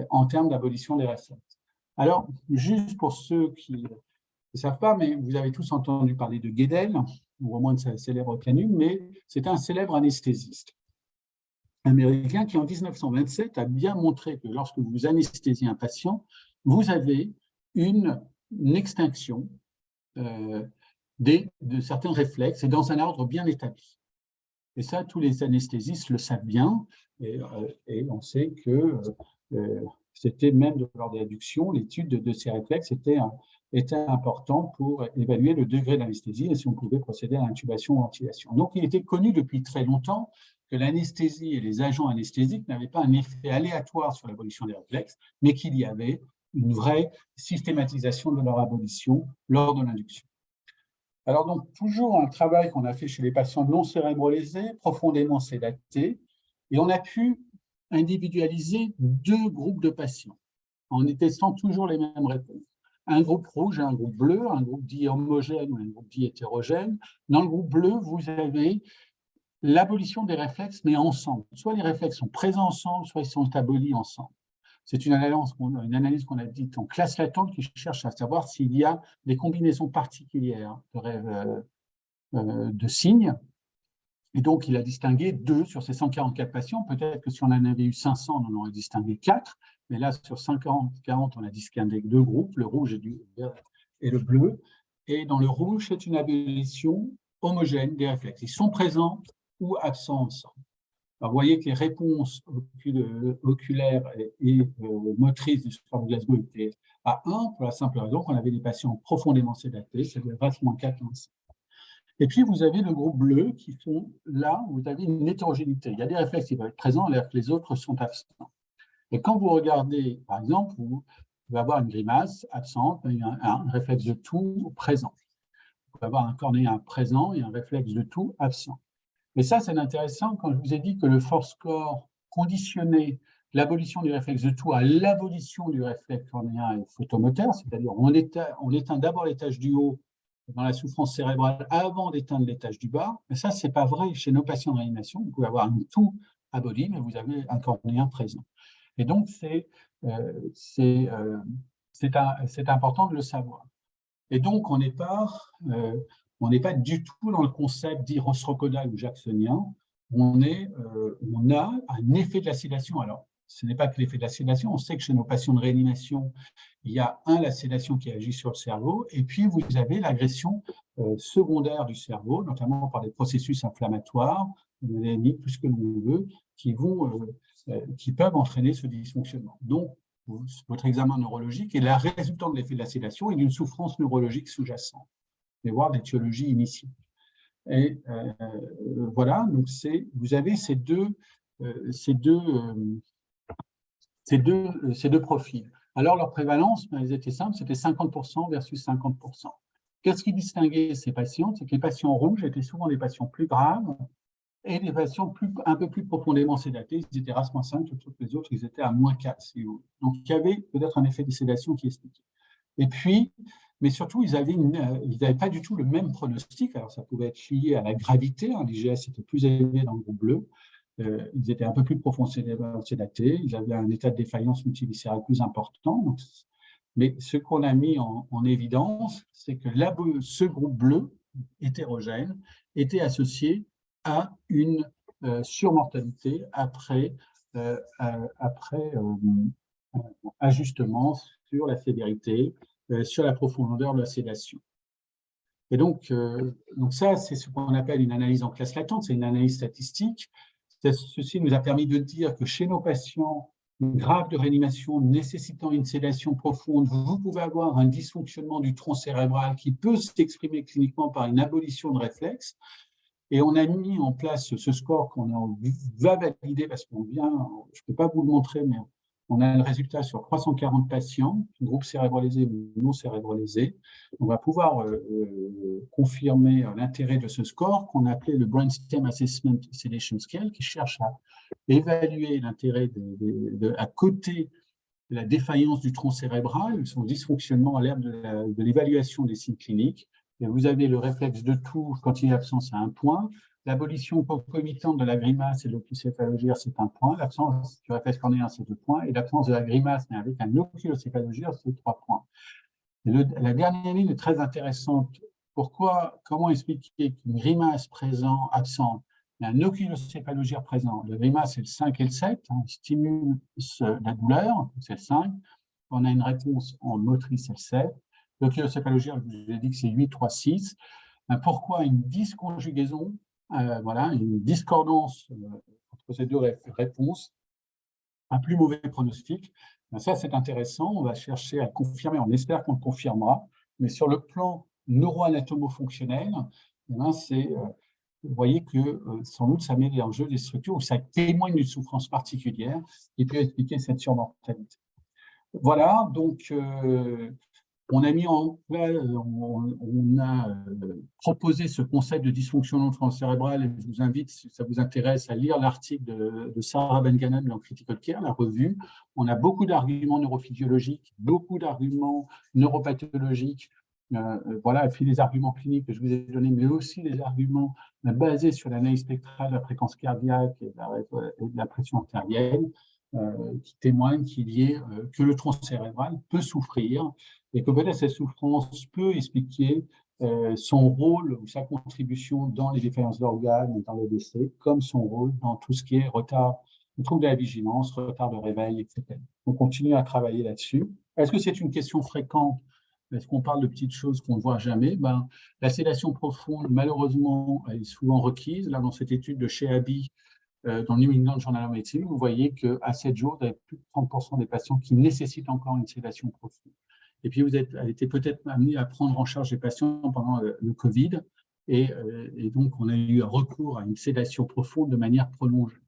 en termes d'abolition des réflexes. Alors, juste pour ceux qui ne savent pas, mais vous avez tous entendu parler de Guedel, ou au moins de sa célèbre canule, mais c'est un célèbre anesthésiste américain qui, en 1927, a bien montré que lorsque vous anesthésiez un patient, vous avez une extinction de certains réflexes et dans un ordre bien établi. Et ça, tous les anesthésistes le savent bien, et on sait que c'était même lors des réductions, l'étude de ces réflexes était important pour évaluer le degré d'anesthésie et si on pouvait procéder à l'intubation ou ventilation. Donc, il était connu depuis très longtemps que l'anesthésie et les agents anesthésiques n'avaient pas un effet aléatoire sur l'abolition des réflexes, mais qu'il y avait une vraie systématisation de leur abolition lors de l'induction. Alors donc, toujours un travail qu'on a fait chez les patients non cérébrolésés, profondément sédatés, et on a pu individualiser 2 groupes de patients en y testant toujours les mêmes réponses. Un groupe rouge et un groupe bleu, un groupe dit homogène ou un groupe dit hétérogène. Dans le groupe bleu, vous avez l'abolition des réflexes, mais ensemble. Soit les réflexes sont présents ensemble, soit ils sont abolis ensemble. C'est une analyse qu'on a dite en classe latente qui cherche à savoir s'il y a des combinaisons particulières de signes. Et donc, il a distingué 2 sur ces 144 patients. Peut-être que si on en avait eu 500, on en aurait distingué 4. Mais là, sur 140, on a distingué 2 groupes, le rouge et le bleu. Et dans le rouge, c'est une abolition homogène des réflexes. Ils sont présents ou absents ensemble. Alors, vous voyez que les réponses oculaires et motrices du score de Glasgow étaient à 1, pour la simple raison qu'on avait des patients profondément sédatés, c'est-à-dire -4, -5. Et puis, vous avez le groupe bleu qui sont là où vous avez une hétérogénéité. Il y a des réflexes qui peuvent être présents alors que les autres sont absents. Et quand vous regardez, par exemple, pouvez avoir une grimace absente et un réflexe de tout présent. Vous pouvez avoir un cornéen présent et un réflexe de tout absent. Mais ça, c'est intéressant quand je vous ai dit que le force score conditionnait l'abolition du réflexe de tout à l'abolition du réflexe cornéen et photomoteur, c'est-à-dire on éteint d'abord l'étage du haut dans la souffrance cérébrale avant d'éteindre l'étage du bas. Mais ça, ce n'est pas vrai chez nos patients de réanimation. Vous pouvez avoir un tout aboli, mais vous avez un cornéen présent. Et donc, c'est important de le savoir. Et donc, on n'est pas du tout dans le concept dit rosrocodal ou jacksonien. On a un effet de la sédation. Alors, ce n'est pas que l'effet de la sédation. On sait que chez nos patients de réanimation, il y a la sédation qui agit sur le cerveau, et puis vous avez l'agression secondaire du cerveau, notamment par des processus inflammatoires, tout ce que l'on veut, qui peuvent entraîner ce dysfonctionnement. Donc, votre examen neurologique est la résultante de l'effet de la sédation et d'une souffrance neurologique sous-jacente, et voir l'étiologie initiale. Et voilà, donc vous avez ces deux profils. Alors, leur prévalence, ils étaient simples, c'était 50% versus 50%. Qu'est-ce qui distinguait ces patients? C'est que les patients rouges étaient souvent des patients plus graves et des patients un peu plus profondément sédatés. Ils étaient RAS-5, toutes les autres, ils étaient à -4. Si vous voulez. Donc, il y avait peut-être un effet de sédation qui expliquait. Et puis, mais surtout, ils n'avaient pas du tout le même pronostic. Alors, ça pouvait être lié à la gravité. L'IGS était plus élevé dans le groupe bleu. Ils étaient un peu plus profondément sédatés. Ils avaient un état de défaillance multiviscérale plus important. Donc, mais ce qu'on a mis en évidence, c'est que ce groupe bleu hétérogène était associé à une surmortalité après ajustement sur la sévérité, sur la profondeur de la sédation. Et donc ça, c'est ce qu'on appelle une analyse en classe latente, c'est une analyse statistique. Ceci nous a permis de dire que chez nos patients graves de réanimation nécessitant une sédation profonde, vous pouvez avoir un dysfonctionnement du tronc cérébral qui peut s'exprimer cliniquement par une abolition de réflexe. Et on a mis en place ce score qu'on va valider parce qu'on vient, je ne peux pas vous le montrer, mais on a le résultat sur 340 patients, groupe cérébralisé ou non cérébralisé. On va pouvoir confirmer l'intérêt de ce score qu'on appelait le Brainstem Assessment Sedation Scale, qui cherche à évaluer l'intérêt à côté de la défaillance du tronc cérébral, son dysfonctionnement à l'ère de l'évaluation des signes cliniques. Et vous avez le réflexe de tout quand il est absent, c'est 1 point. L'abolition concomitante de la grimace et de l'oculocéphalogire, c'est 1 point. L'absence du réflexe cornéen, c'est 2 points. Et l'absence de la grimace, mais avec un oculocéphalogire, c'est 3 points. Et la dernière ligne est très intéressante. Comment expliquer qu'une grimace absente, et un oculocéphalogire présent, le grimace, c'est le 5 et le 7, stimule la douleur, c'est le 5. On a une réponse en motrice, c'est le 7. L'oculocéphalogire, je vous ai dit que c'est 8, 3, 6. Pourquoi une disconjugaison, une discordance entre ces deux réponses, un plus mauvais pronostic? Ça, c'est intéressant. On va chercher à le confirmer. On espère qu'on le confirmera. Mais sur le plan neuroanatomo-fonctionnel, vous voyez que sans doute, ça met en jeu des structures où ça témoigne d'une souffrance particulière qui peut expliquer cette surmortalité. Voilà, donc on a proposé ce concept de dysfonction cérébrale, et je vous invite, si ça vous intéresse, à lire l'article de Sarah Ben-Ghanem dans Critical Care, la revue. On a beaucoup d'arguments neurophysiologiques, beaucoup d'arguments neuropathologiques, et puis les arguments cliniques que je vous ai donnés, mais aussi les arguments basés sur l'analyse spectrale de la fréquence cardiaque et de la pression artérielle, qui témoignent que le tronc cérébral peut souffrir et que peut-être cette souffrance peut expliquer son rôle ou sa contribution dans les défaillances d'organes et dans le décès, comme son rôle dans tout ce qui est retard, trouble de la vigilance, retard de réveil, etc. On continue à travailler là-dessus. Est-ce que c'est une question fréquente? Est-ce qu'on parle de petites choses qu'on ne voit jamais? La sédation profonde, malheureusement, est souvent requise. Là, dans cette étude de chez Abbey, dans le New England Journal of Medicine, vous voyez qu'à 7 jours, vous avez plus de 30% des patients qui nécessitent encore une sédation profonde. Et puis, vous avez été peut-être amené à prendre en charge les patients pendant le Covid, et donc on a eu recours à une sédation profonde de manière prolongée.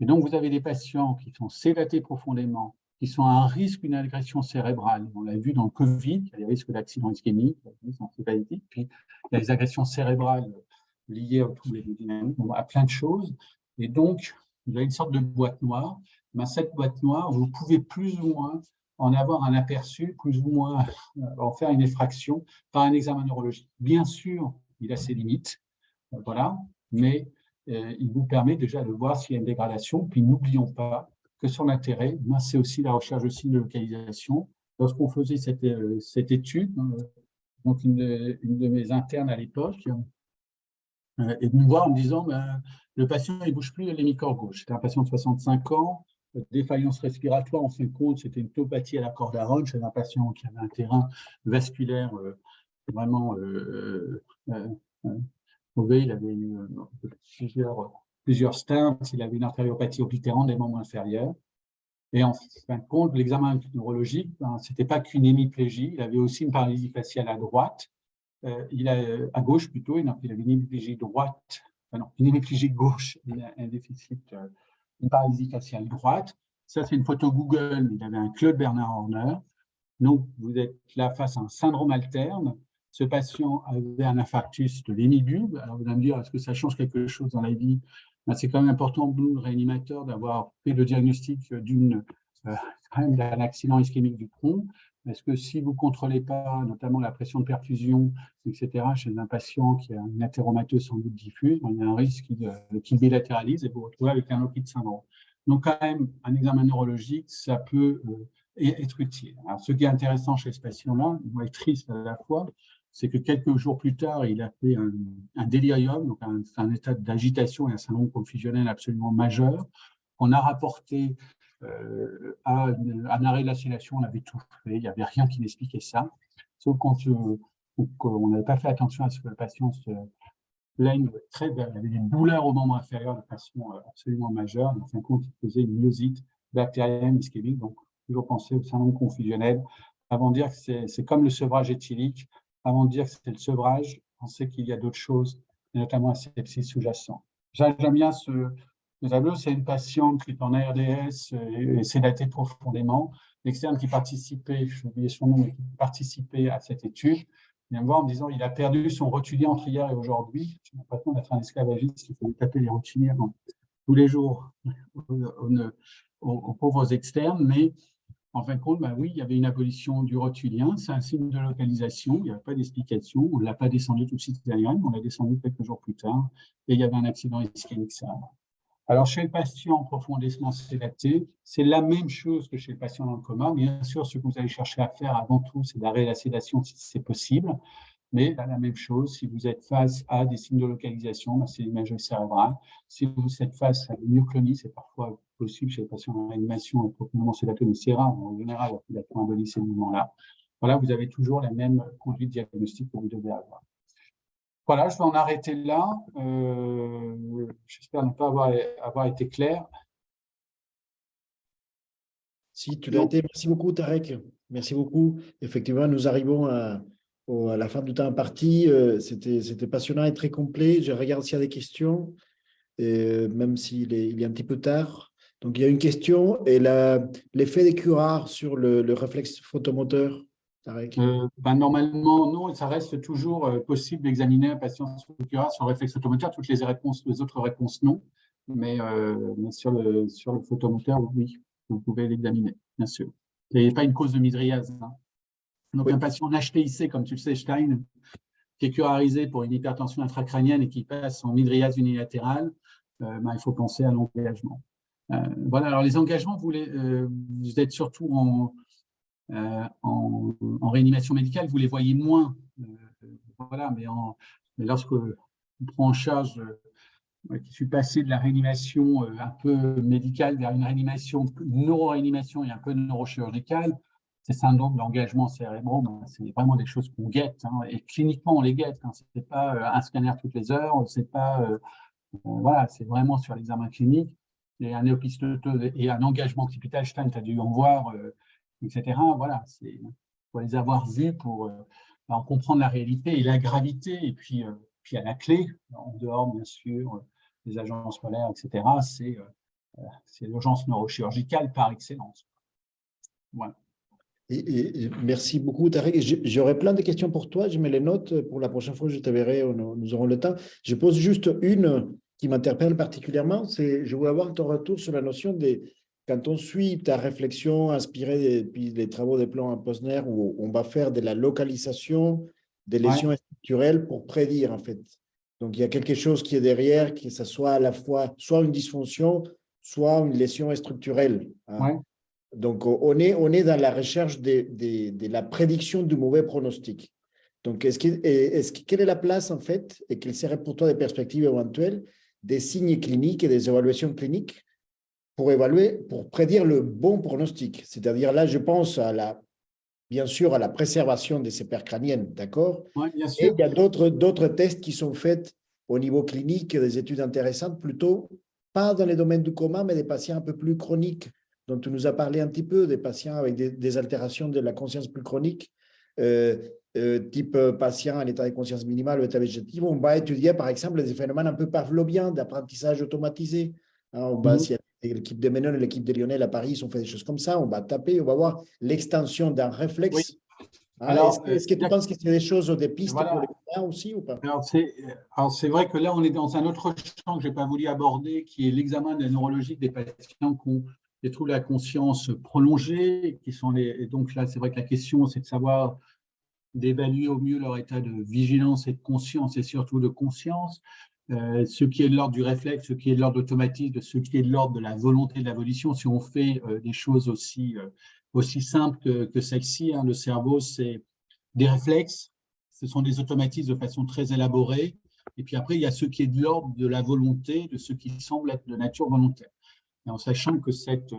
Et donc, vous avez des patients qui sont sédatés profondément qui sont à un risque d'une agression cérébrale. On l'a vu dans le Covid, il y a des risques d'accident ischémique, puis il y a les agressions cérébrales liées aux troubles hémodynamiques, à plein de choses. Et donc, il y a une sorte de boîte noire. Mais cette boîte noire, vous pouvez plus ou moins en avoir un aperçu, plus ou moins en faire une effraction par un examen neurologique. Bien sûr, il a ses limites, voilà, mais il vous permet déjà de voir s'il y a une dégradation. Puis n'oublions pas que son intérêt, c'est aussi la recherche de signes de localisation. Lorsqu'on faisait cette étude, donc une de mes internes à l'époque est venue me voir en me disant le patient ne bouge plus de l'hémicorps gauche. C'était un patient de 65 ans, défaillance respiratoire, en fin de compte, c'était une topathie à la corde à Rhodes chez un patient qui avait un terrain vasculaire vraiment mauvais. Il avait eu plusieurs stents, il avait une artériopathie oblitérante des membres inférieurs. Et en fin de compte, l'examen neurologique, ce n'était pas qu'une hémiplégie, il avait aussi une paralysie faciale à droite, à gauche plutôt, il avait une hémiplégie droite, une hémiplégie gauche, il a un déficit, une paralysie faciale droite. Ça, c'est une photo Google, il avait un Claude Bernard Horner. Donc, vous êtes là face à un syndrome alterne. Ce patient avait un infarctus de l'hémibulbe. Alors, vous allez me dire, est-ce que ça change quelque chose dans la vie? C'est quand même important pour nous, le réanimateur, d'avoir fait le diagnostic d'un accident ischémique du tronc. Parce que si vous ne contrôlez pas, notamment la pression de perfusion, etc., chez un patient qui a une athéromatose sans doute diffuse, il y a un risque qu'il bilatéralise et vous vous retrouvez avec un opiate syndrome. Donc, quand même, un examen neurologique, ça peut être utile. Alors, ce qui est intéressant chez ce patient-là, il va être triste à la fois, c'est que quelques jours plus tard, il a fait un délirium, donc un état d'agitation et un syndrome confusionnel absolument majeur. On a rapporté à un arrêt de l'acylation, on avait tout fait, il n'y avait rien qui n'expliquait ça. Sauf qu'on n'avait pas fait attention à ce que le patient se plaigne très bien. Il avait des douleurs au membre inférieur de façon absolument majeure. En fin de compte, il faisait une myosite bactérienne ischémique, donc toujours penser au syndrome confusionnel. Avant de dire que c'est comme le sevrage éthylique, avant de dire que c'est le sevrage, on sait qu'il y a d'autres choses, et notamment un sepsis sous-jacent. J'aime bien ce tableau, c'est une patiente qui est en ARDS et sédatée profondément. L'externe qui participait, j'ai oublié son nom, mais qui participait à cette étude, vient me voir en me disant il a perdu son rotulien entre hier et aujourd'hui. J'ai l'impression d'être un esclavagiste qui faut taper les rotuliens tous les jours aux pauvres externes, mais en fin de compte, oui, il y avait une abolition du rotulien, c'est un signe de localisation, il n'y avait pas d'explication, on ne l'a pas descendu tout de suite derrière, on l'a descendu quelques jours plus tard, et il y avait un accident ischémique cérébral. Alors, chez le patient profondément sédaté, c'est la même chose que chez le patient dans le coma. Bien sûr, ce que vous allez chercher à faire avant tout, c'est d'arrêter la sédation si c'est possible. Mais la même chose, si vous êtes face à des signes de localisation, c'est l'imagerie cérébrale. Si vous êtes face à une myoclonie, c'est parfois possible chez les patients en réanimation profondément sédatés, mais c'est rare. En général, il y a pas embolie ces mouvements-là. Voilà, vous avez toujours la même conduite diagnostique que vous devez avoir. Voilà, je vais en arrêter là. J'espère ne pas avoir été clair. Si, tu l'as été. Merci beaucoup, Tarek. Merci beaucoup. Effectivement, nous arrivons à la fin du temps imparti. C'était passionnant et très complet. Je regarde s'il y a des questions, même s'il est un petit peu tard. Donc, il y a une question. Et l'effet des curares sur le réflexe photomoteur, Tarek? Normalement, non, ça reste toujours possible d'examiner un patient sur le curaire, sur le réflexe photomoteur. Toutes les autres réponses, non. Mais sur le photomoteur, oui, vous pouvez l'examiner, bien sûr. Ce n'est pas une cause de mydriase. Donc, oui. Un patient en HTIC, comme tu le sais, Stein, qui est curarisé pour une hypertension intracrânienne et qui passe en mydriase unilatérale, il faut penser à l'engagement. Voilà, alors les engagements, vous êtes surtout en réanimation médicale, vous les voyez moins. Voilà, mais lorsque on prend en charge, je suis passé de la réanimation un peu médicale vers une réanimation, neuro-réanimation et un peu neurochirurgicale, ces syndromes d'engagement cérébraux, c'est vraiment des choses qu'on guette, et cliniquement on les guette. Ce n'est pas un scanner toutes les heures, c'est pas voilà, c'est vraiment sur l'examen clinique. Et un néopisteteux et un engagement occipital, Stein, tu as dû en voir, etc. Voilà, il faut les avoir vus pour en comprendre la réalité et la gravité. Et puis à la clé, en dehors, bien sûr, des agences scolaires, etc., c'est l'urgence neurochirurgicale par excellence. Voilà. Et merci beaucoup, Tarek. J'aurais plein de questions pour toi. Je mets les notes pour la prochaine fois. Je te verrai. Nous aurons le temps. Je pose juste une qui m'interpelle particulièrement. Je voulais avoir ton retour sur la notion des. Quand on suit ta réflexion inspirée depuis les travaux des plans en Posner, où on va faire de la localisation des lésions Ouais, structurelles pour prédire, en fait. Donc, il y a quelque chose qui est derrière, que ce soit à la fois soit une dysfonction, soit une lésion structurelle, hein. ouais. Donc, on est dans la recherche de la prédiction du mauvais pronostic. Donc, quelle est la place, en fait, et quelles seraient pour toi des perspectives éventuelles des signes cliniques et des évaluations cliniques pour évaluer, pour prédire le bon pronostic? C'est-à-dire, là, je pense bien sûr, à la préservation des sépères crâniennes, d'accord? Ouais, bien Et sûr. il y a d'autres tests qui sont faits au niveau clinique, des études intéressantes, plutôt pas dans les domaines du coma, mais des patients un peu plus chroniques, dont tu nous as parlé un petit peu, des patients avec des altérations de la conscience plus chronique, euh, type patient en état de conscience minimale ou état végétatif. On va étudier, par exemple, des phénomènes un peu pavloviens d'apprentissage automatisé. Hein, Mhm. s'il y a l'équipe de Ménon et l'équipe de Lionel à Paris, ils ont fait des choses comme ça. On va taper, on va voir l'extension d'un Oui. réflexe. Ah, Alors, est-ce que tu penses que c'est des choses, des pistes pour les voilà. clients aussi ou pas? Alors c'est vrai que là, on est dans un autre champ que je n'ai pas voulu aborder, qui est l'examen de la neurologie des patients qui ont des troubles de la conscience prolongés, qui sont et donc là, c'est vrai que la question, c'est de savoir d'évaluer au mieux leur état de vigilance et de conscience, et surtout de conscience, ce qui est de l'ordre du réflexe, ce qui est de l'ordre de l'automatisme, ce qui est de l'ordre de la volonté de la volition. Si on fait des choses aussi simples que celle-ci, hein, le cerveau, c'est des réflexes, ce sont des automatismes de façon très élaborée. Et puis après, il y a ce qui est de l'ordre de la volonté, de ce qui semble être de nature volontaire. Et en sachant que cette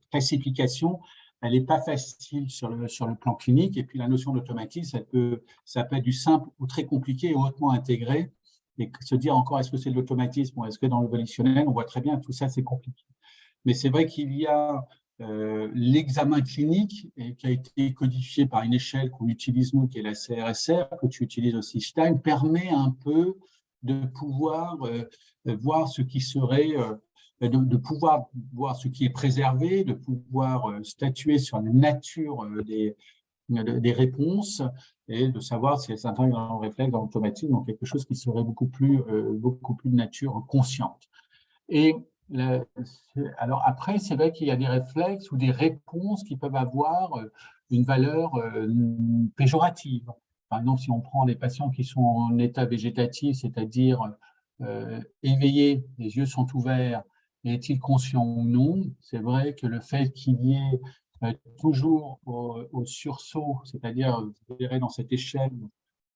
classification, elle n'est pas facile sur le plan clinique. Et puis la notion d'automatisme, ça peut être du simple ou très compliqué et hautement intégré. Et se dire encore, est-ce que c'est de l'automatisme ou est-ce que dans le volitionnel, on voit très bien, tout ça, c'est compliqué. Mais c'est vrai qu'il y a l'examen clinique qui a été codifié par une échelle qu'on utilise nous, qui est la CRSR, que tu utilises aussi, Stein, permet un peu de pouvoir voir ce qui serait, de pouvoir voir ce qui est préservé, de pouvoir statuer sur la nature des réponses et de savoir si elles s'intègrent dans le réflexe, dans l'automatisme, dans quelque chose qui serait beaucoup plus de nature consciente. Et alors après, c'est vrai qu'il y a des réflexes ou des réponses qui peuvent avoir une valeur péjorative. Par exemple, si on prend des patients qui sont en état végétatif, c'est-à-dire éveillés, les yeux sont ouverts, est-il conscient ou non, c'est vrai que le fait qu'il y ait toujours au sursaut, c'est-à-dire, vous verrez dans cette échelle,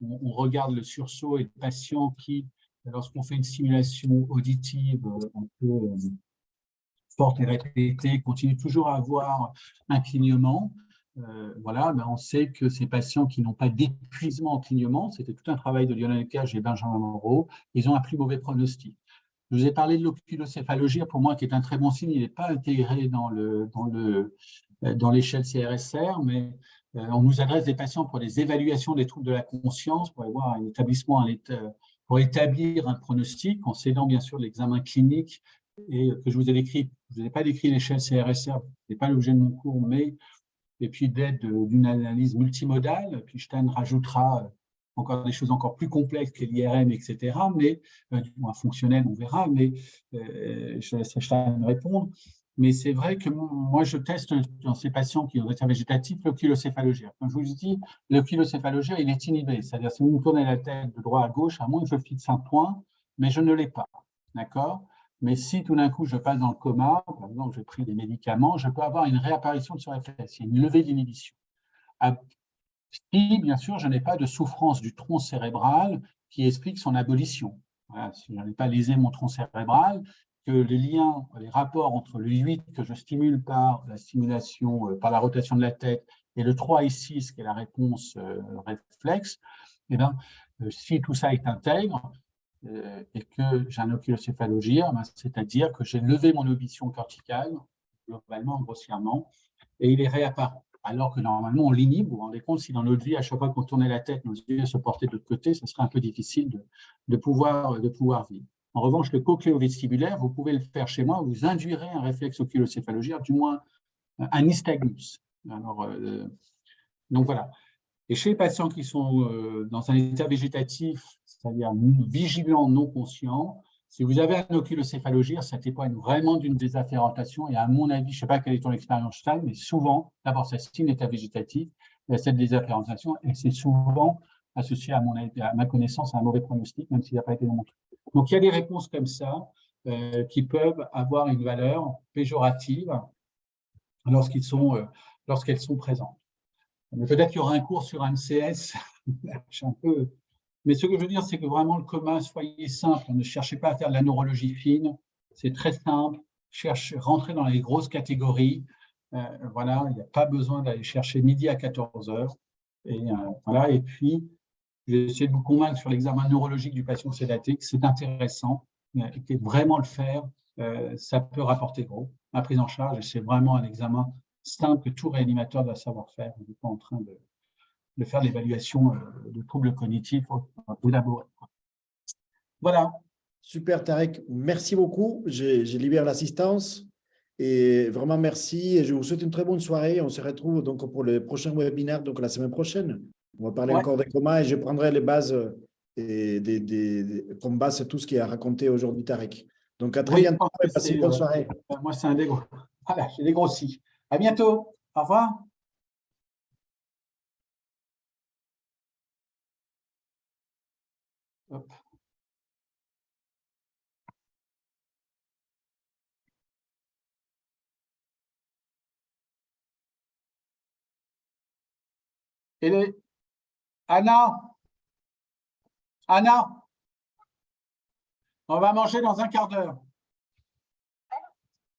on regarde le sursaut et le patient qui, lorsqu'on fait une simulation auditive un peu forte et répétée, continue toujours à avoir un clignement. Voilà, ben on sait que ces patients qui n'ont pas d'épuisement en clignement, c'était tout un travail de Lionel Cage et Benjamin Moreau, ils ont un plus mauvais pronostic. Je vous ai parlé de l'oculocéphalogie, pour moi, qui est un très bon signe. Il n'est pas intégré dans l'échelle CRSR, mais on nous adresse des patients pour des évaluations des troubles de la conscience, pour avoir un établissement, pour établir un pronostic, en s'aidant bien sûr de l'examen clinique et que je vous ai décrit. Je ne vous ai pas décrit l'échelle CRSR, ce n'est pas l'objet de mon cours, mais et puis d'aide d'une analyse multimodale. Puis Stein rajoutera encore des choses encore plus complexes que l'IRM, etc. Mais du moins fonctionnel, on verra. Mais je laisse Stein répondre. Mais c'est vrai que moi, je teste dans ces patients qui ont un état végétatif l'oculocéphalogie. Comme je vous dis, l'oculocéphalogie, il est inhibé. C'est-à-dire, si vous me tournez la tête de droite à gauche, à moins que je fixe un point, mais je ne l'ai pas. D'accord? Mais si tout d'un coup je passe dans le coma, par exemple, j'ai pris des médicaments, je peux avoir une réapparition de ce réflexe, une levée de l'inhibition. Si, bien sûr, je n'ai pas de souffrance du tronc cérébral qui explique son abolition. Voilà, si je n'ai pas lésé mon tronc cérébral, que les liens, les rapports entre le 8 que je stimule par la stimulation, par la rotation de la tête, et le 3 et 6, qui est la réponse réflexe, eh bien, si tout ça est intègre, et que j'ai un oculocéphalogie, c'est-à-dire que j'ai levé mon audition corticale, globalement, grossièrement, et il est réapparent. Alors que normalement, on l'inhibe. Vous vous rendez compte, si dans notre vie, à chaque fois qu'on tournait la tête, nos yeux se portaient de l'autre côté, ce serait un peu difficile de pouvoir vivre. En revanche, le cochléo-vestibulaire, vous pouvez le faire chez moi, vous induirez un réflexe oculocéphalogique, du moins un nystagmus. Alors, donc voilà. Et chez les patients qui sont dans un état végétatif, c'est-à-dire vigilant, non conscient, si vous avez un oculocéphalogire, ça témoigne vraiment d'une désafférentation. Et à mon avis, je ne sais pas quelle est ton expérience, Stein, mais souvent, d'abord, ça signe l'état végétatif, cette désafférentation, et c'est souvent associé, à ma connaissance, à un mauvais pronostic, même s'il n'a pas été démontré. Donc, il y a des réponses comme ça qui peuvent avoir une valeur péjorative lorsqu'elles sont présentes. Mais peut-être qu'il y aura un cours sur MCS. Mais ce que je veux dire, c'est que vraiment le commun, soyez simple. Ne cherchez pas à faire de la neurologie fine. C'est très simple. Rentrez dans les grosses catégories. Voilà, il n'y a pas besoin d'aller chercher midi à 14 heures. Et voilà. Et puis, je vais essayer de vous convaincre sur l'examen neurologique du patient sédaté que c'est intéressant et que vraiment le faire, ça peut rapporter gros. La prise en charge, et c'est vraiment un examen simple que tout réanimateur doit savoir faire. On n'est pas en train de faire l'évaluation de troubles cognitifs ou élaborés. Voilà. Super, Tarek. Merci beaucoup. J'ai libéré l'assistance. Et vraiment, merci. Et je vous souhaite une très bonne soirée. On se retrouve donc pour le prochain webinaire, donc la semaine prochaine. On va parler encore des comas et je prendrai les bases comme base tout ce qui a raconté aujourd'hui Tarek. Donc, à très bientôt et passez une bonne soirée. Moi, c'est un des gros. Voilà, j'ai dégrossi. À bientôt. Au revoir. Hop. Anna, on va manger dans un quart d'heure.